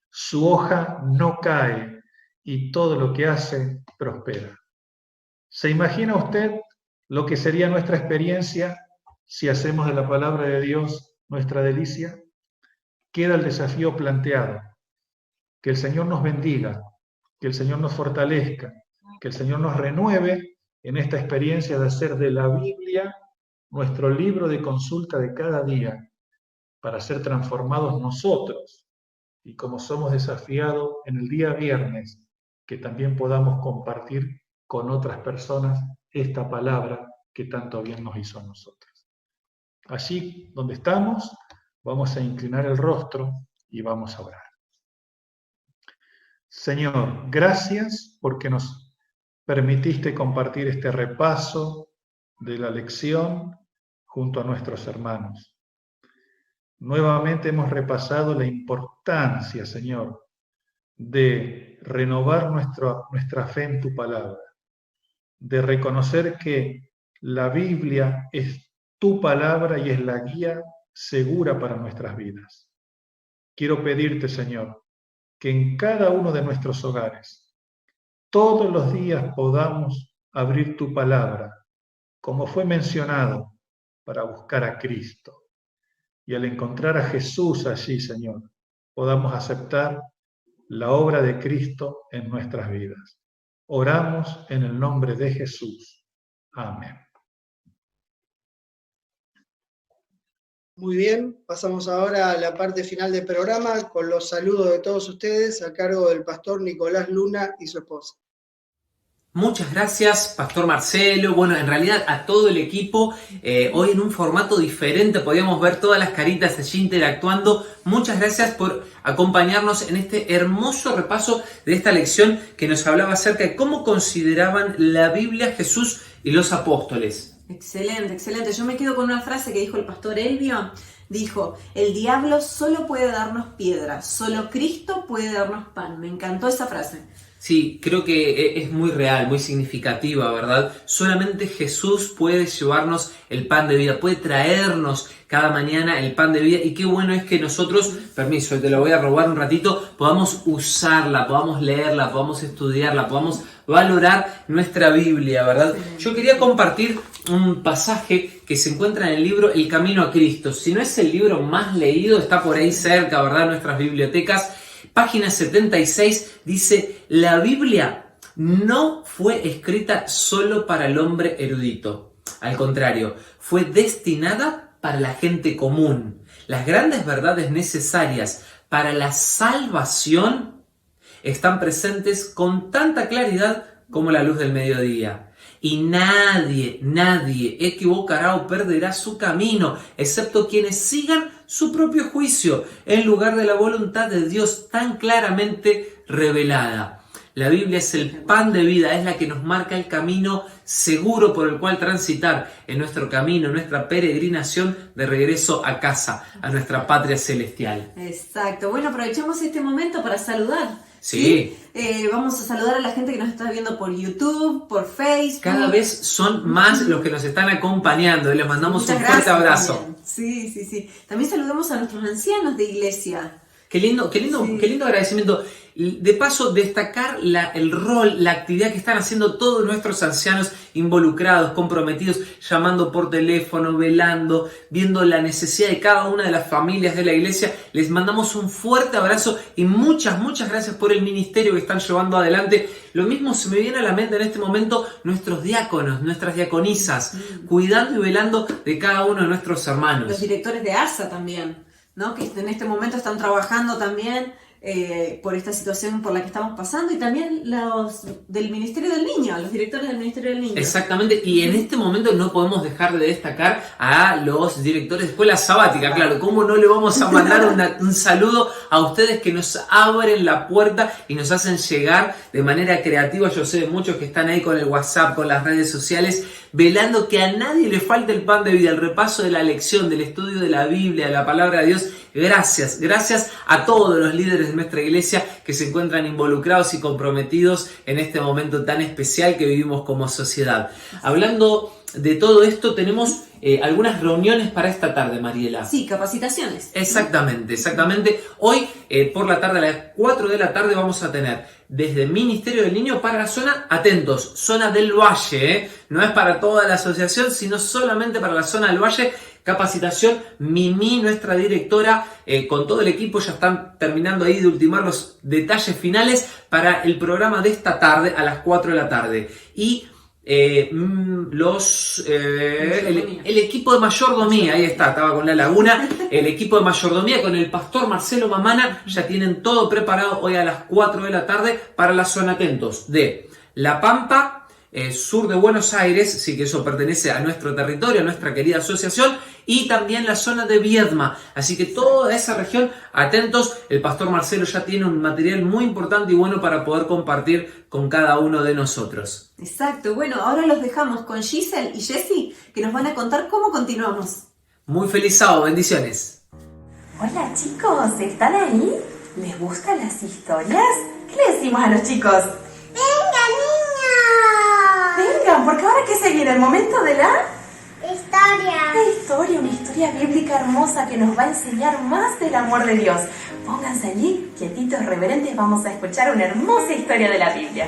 su hoja no cae y todo lo que hace prospera. ¿Se imagina usted lo que sería nuestra experiencia si hacemos de la palabra de Dios nuestra delicia? Queda el desafío planteado. Que el Señor nos bendiga, que el Señor nos fortalezca, que el Señor nos renueve en esta experiencia de hacer de la Biblia nuestro libro de consulta de cada día, para ser transformados nosotros, y como somos desafiados en el día viernes, que también podamos compartir con otras personas esta palabra que tanto bien nos hizo a nosotros. Allí donde estamos, vamos a inclinar el rostro y vamos a orar. Señor, gracias porque nos permitiste compartir este repaso de la lección junto a nuestros hermanos. Nuevamente hemos repasado la importancia, Señor, de renovar nuestra fe en tu palabra, de reconocer que la Biblia es tu palabra y es la guía segura para nuestras vidas. Quiero pedirte, Señor, que en cada uno de nuestros hogares, todos los días podamos abrir tu palabra, como fue mencionado, para buscar a Cristo. Y al encontrar a Jesús allí, Señor, podamos aceptar la obra de Cristo en nuestras vidas. Oramos en el nombre de Jesús. Amén. Muy bien, pasamos ahora a la parte final del programa con los saludos de todos ustedes a cargo del pastor Nicolás Luna y su esposa. Muchas gracias, Pastor Marcelo. Bueno, en realidad a todo el equipo, hoy en un formato diferente, podíamos ver todas las caritas allí interactuando. Muchas gracias por acompañarnos en este hermoso repaso de esta lección que nos hablaba acerca de cómo consideraban la Biblia, Jesús y los apóstoles. Excelente, excelente. Yo me quedo con una frase que dijo el pastor Elvio. Dijo, el diablo solo puede darnos piedras, solo Cristo puede darnos pan. Me encantó esa frase. Sí, creo que es muy real, muy significativa, ¿verdad? Solamente Jesús puede llevarnos el pan de vida, puede traernos cada mañana el pan de vida, y qué bueno es que nosotros, permiso, te lo voy a robar un ratito, podamos usarla, podamos leerla, podamos estudiarla, podamos valorar nuestra Biblia, ¿verdad? Yo quería compartir un pasaje que se encuentra en el libro El Camino a Cristo. Si no es el libro más leído, está por ahí cerca, ¿verdad? En nuestras bibliotecas. Página 76 dice, la Biblia no fue escrita solo para el hombre erudito. Al contrario, fue destinada para la gente común. Las grandes verdades necesarias para la salvación están presentes con tanta claridad como la luz del mediodía. Y nadie equivocará o perderá su camino, excepto quienes sigan su propio juicio, en lugar de la voluntad de Dios tan claramente revelada. La Biblia es el pan de vida, es la que nos marca el camino seguro por el cual transitar en nuestro camino, en nuestra peregrinación de regreso a casa, a nuestra patria celestial. Exacto. Bueno, aprovechamos este momento para saludar. Sí. Vamos a saludar a la gente que nos está viendo por YouTube, por Facebook. Cada vez son más los que nos están acompañando y les mandamos un fuerte abrazo. También. Sí. También saludamos a nuestros ancianos de iglesia. Qué lindo agradecimiento. De paso, destacar el rol, la actividad que están haciendo todos nuestros ancianos involucrados, comprometidos, llamando por teléfono, velando, viendo la necesidad de cada una de las familias de la iglesia. Les mandamos un fuerte abrazo y muchas gracias por el ministerio que están llevando adelante. Lo mismo se me viene a la mente en este momento nuestros diáconos, nuestras diaconisas, cuidando y velando de cada uno de nuestros hermanos. Los directores de ARSA también, ¿no? Que en este momento están trabajando también por esta situación por la que estamos pasando, y también los del Ministerio del Niño, los directores del Ministerio del Niño. Exactamente, y en este momento no podemos dejar de destacar a los directores de escuela sabática, claro, ¿cómo no le vamos a mandar un saludo a ustedes que nos abren la puerta y nos hacen llegar de manera creativa? Yo sé de muchos que están ahí con el WhatsApp, con las redes sociales, velando que a nadie le falte el pan de vida, el repaso de la lección, del estudio de la Biblia, de la palabra de Dios. Gracias a todos los líderes de nuestra iglesia que se encuentran involucrados y comprometidos en este momento tan especial que vivimos como sociedad. Hablando de todo esto tenemos algunas reuniones para esta tarde, Mariela. Sí, capacitaciones. Exactamente. Hoy, por la tarde, a las 4 de la tarde, vamos a tener desde Ministerio del Niño para la zona, atentos, zona del Valle. No es para toda la asociación, sino solamente para la zona del Valle. Capacitación, Mimi, nuestra directora, con todo el equipo, ya están terminando ahí de ultimar los detalles finales para el programa de esta tarde a las 4 de la tarde. Y el equipo de mayordomía, ahí estaba con la laguna, el equipo de mayordomía con el pastor Marcelo Mamana, ya tienen todo preparado hoy a las 4 de la tarde para la zona, atentos, de La Pampa, sur de Buenos Aires, sí que eso pertenece a nuestro territorio, a nuestra querida asociación, y también la zona de Viedma. Así que toda esa región, atentos, el pastor Marcelo ya tiene un material muy importante y bueno para poder compartir con cada uno de nosotros. Exacto, bueno, ahora los dejamos con Giselle y Jessy, que nos van a contar cómo continuamos. Muy feliz sábado, bendiciones. Hola chicos, ¿están ahí? ¿Les gustan las historias? ¿Qué le decimos a los chicos? ¡Venga, niños! Vengan, porque ahora que se viene el momento de la... Historia. Una historia bíblica hermosa que nos va a enseñar más del amor de Dios. Pónganse allí, quietitos, reverentes, vamos a escuchar una hermosa historia de la Biblia.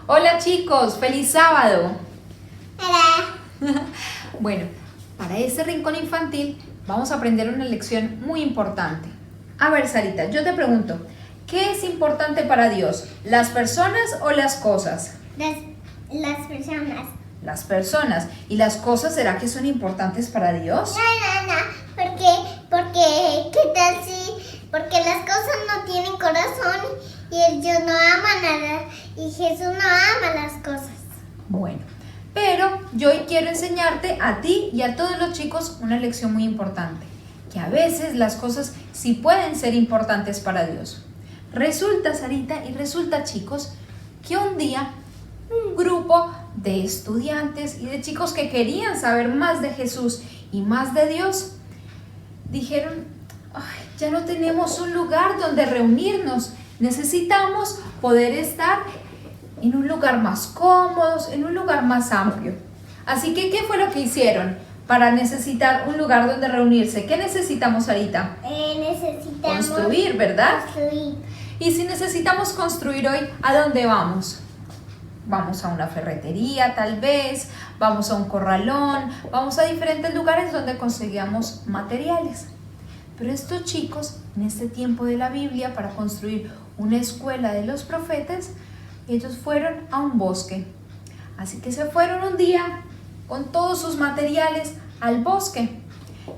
Hola chicos, feliz sábado. Hola. Bueno, para ese rincón infantil vamos a aprender una lección muy importante. A ver, Sarita, yo te pregunto, ¿qué es importante para Dios? ¿Las personas o las cosas? Las personas. Las personas. ¿Y las cosas será que son importantes para Dios? No, porque ¿qué tal si? Porque las cosas no tienen corazón y Dios no ama nada y Jesús no ama las cosas. Bueno, pero yo hoy quiero enseñarte a ti y a todos los chicos una lección muy importante, que a veces las cosas sí pueden ser importantes para Dios. Resulta, Sarita, y resulta, chicos, que un día un grupo de estudiantes y de chicos que querían saber más de Jesús y más de Dios, dijeron, ay, ya no tenemos un lugar donde reunirnos, necesitamos poder estar en un lugar más cómodo, en un lugar más amplio. Así que, ¿qué fue lo que hicieron para necesitar un lugar donde reunirse? ¿Qué necesitamos ahorita? Necesitamos construir, ¿verdad? Construir. Y si necesitamos construir hoy, ¿a dónde vamos? Vamos a una ferretería tal vez, vamos a un corralón, vamos a diferentes lugares donde conseguimos materiales. Pero estos chicos, en este tiempo de la Biblia, para construir una escuela de los profetas, ellos fueron a un bosque. Así que se fueron un día con todos sus materiales al bosque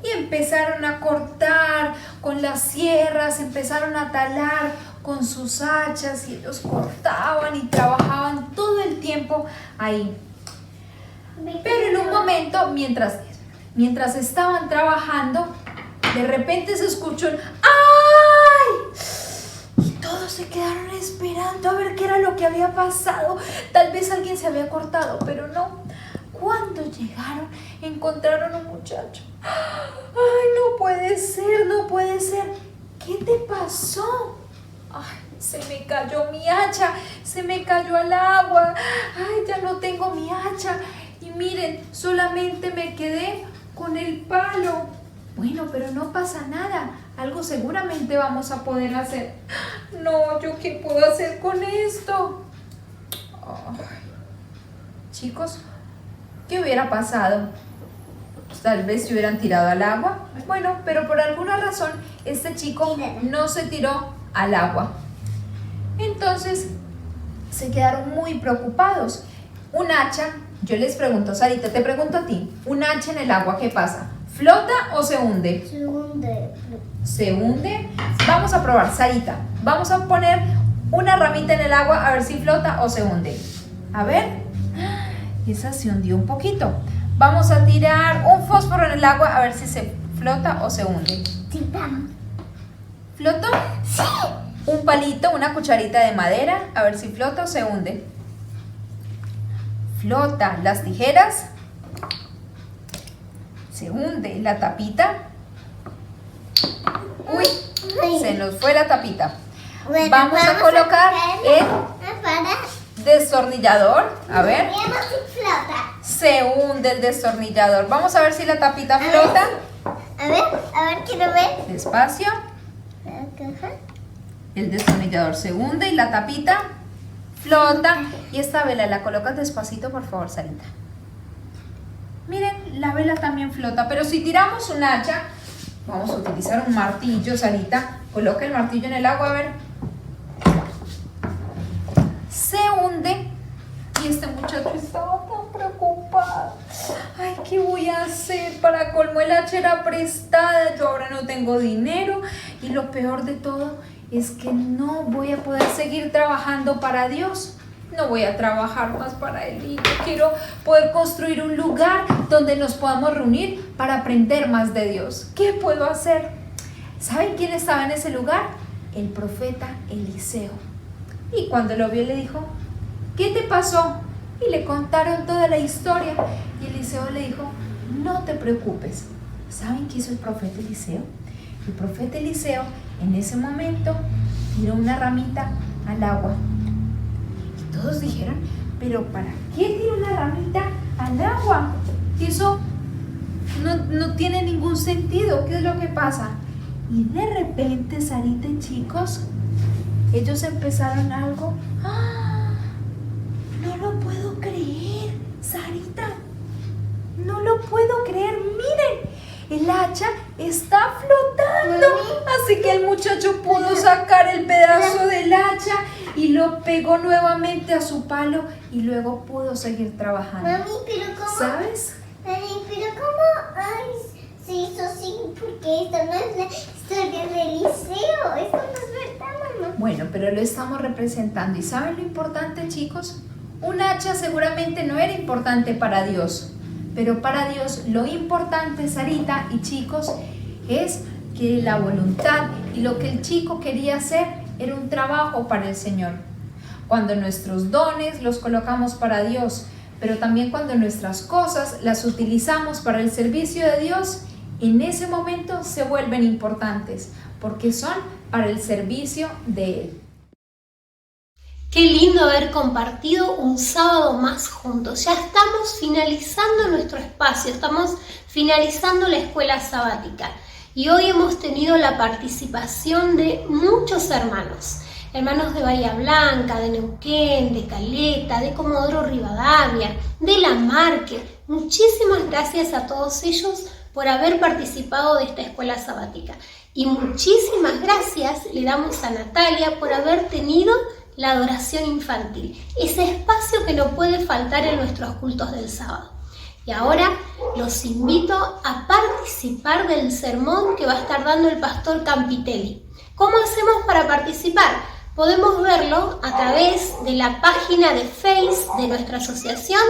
y empezaron a cortar con las sierras, empezaron a talar con sus hachas y ellos cortaban y trabajaban todo el tiempo ahí. Pero en un momento, mientras estaban trabajando, de repente se escuchó un ¡ay! Y todos se quedaron esperando a ver qué era lo que había pasado. Tal vez alguien se había cortado, pero no. Cuando llegaron, encontraron a un muchacho. ¡Ay, no puede ser, no puede ser! ¿Qué te pasó? ¡Ay, se me cayó mi hacha! ¡Se me cayó al agua! ¡Ay, ya no tengo mi hacha! Y miren, solamente me quedé con el palo. Bueno, pero no pasa nada. Algo seguramente vamos a poder hacer. No, ¿yo qué puedo hacer con esto? Ay. Chicos, ¿qué hubiera pasado? Tal vez se hubieran tirado al agua. Bueno, pero por alguna razón este chico no se tiró al agua. Entonces se quedaron muy preocupados. Un hacha, yo les pregunto, Sarita, te pregunto a ti, un hacha en el agua, ¿qué pasa? ¿Flota o se hunde? Se hunde. ¿Se hunde? Vamos a probar, Sarita. Vamos a poner una ramita en el agua a ver si flota o se hunde. A ver. Esa se hundió un poquito. Vamos a tirar un fósforo en el agua a ver si se flota o se hunde. ¿Flotó? Sí. Un palito, una cucharita de madera, a ver si flota o se hunde. Flota. Las tijeras. Se hunde. La tapita. Uy, se nos fue la tapita. Bueno, vamos a colocar destornillador. A ver. Flota. Se hunde el destornillador. Vamos a ver si la tapita flota. A ver, quiero ver. Despacio. El destornillador se hunde y la tapita flota. Y esta vela la colocas despacito, por favor, Sarita. Miren, la vela también flota. Pero si tiramos un hacha, vamos a utilizar un martillo, Sarita. Coloca el martillo en el agua, a ver. Se hunde. Y este muchacho estaba tan preocupado. Ay, ¿qué voy a hacer? Para colmo, el hacha era prestada. Yo ahora no tengo dinero. Y lo peor de todo es que no voy a poder seguir trabajando para Dios. No voy a trabajar más para Él. Y yo quiero poder construir un lugar donde nos podamos reunir para aprender más de Dios. ¿Qué puedo hacer? ¿Saben quién estaba en ese lugar? El profeta Eliseo. Y cuando lo vio le dijo, ¿qué te pasó? Y le contaron toda la historia. Y Eliseo le dijo, no te preocupes. ¿Saben qué hizo el profeta Eliseo? El profeta Eliseo en ese momento tiró una ramita al agua. Y todos dijeron, ¿pero para qué tiró una ramita al agua? Eso no tiene ningún sentido. ¿Qué es lo que pasa? Y de repente, Sarita y chicos, ellos empezaron algo. ¡Ah! No lo puedo creer, Sarita. No lo puedo creer. Miren, el hacha está flotando. Así que el muchacho pudo sacar el pedazo del hacha y lo pegó nuevamente a su palo y luego pudo seguir trabajando. Mami, pero ¿cómo? ¿Sabes? Mami, pero ¿cómo? Ay, se hizo así porque esto no es la historia de Eliseo. Esto no es verdad, mamá. Bueno, pero lo estamos representando. ¿Y saben lo importante, chicos? Un hacha seguramente no era importante para Dios, pero para Dios lo importante, Sarita y chicos, es que la voluntad y lo que el chico quería hacer era un trabajo para el Señor. Cuando nuestros dones los colocamos para Dios, pero también cuando nuestras cosas las utilizamos para el servicio de Dios, en ese momento se vuelven importantes, porque son para el servicio de Él. Qué lindo haber compartido un sábado más juntos. Ya estamos finalizando nuestro espacio, estamos finalizando la escuela sabática. Y hoy hemos tenido la participación de muchos hermanos. Hermanos de Bahía Blanca, de Neuquén, de Caleta, de Comodoro Rivadavia, de La Marque. Muchísimas gracias a todos ellos por haber participado de esta escuela sabática. Y muchísimas gracias le damos a Natalia por haber tenido la adoración infantil, ese espacio que no puede faltar en nuestros cultos del sábado. Y ahora los invito a participar del sermón que va a estar dando el pastor Campitelli. ¿Cómo hacemos para participar? Podemos verlo a través de la página de Facebook de nuestra asociación,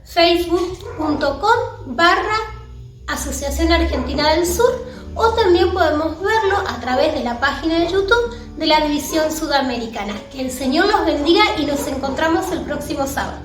facebook.com/Asociación Argentina del Sur, o también podemos verlo a través de la página de YouTube de la División Sudamericana. Que el Señor los bendiga y nos encontramos el próximo sábado.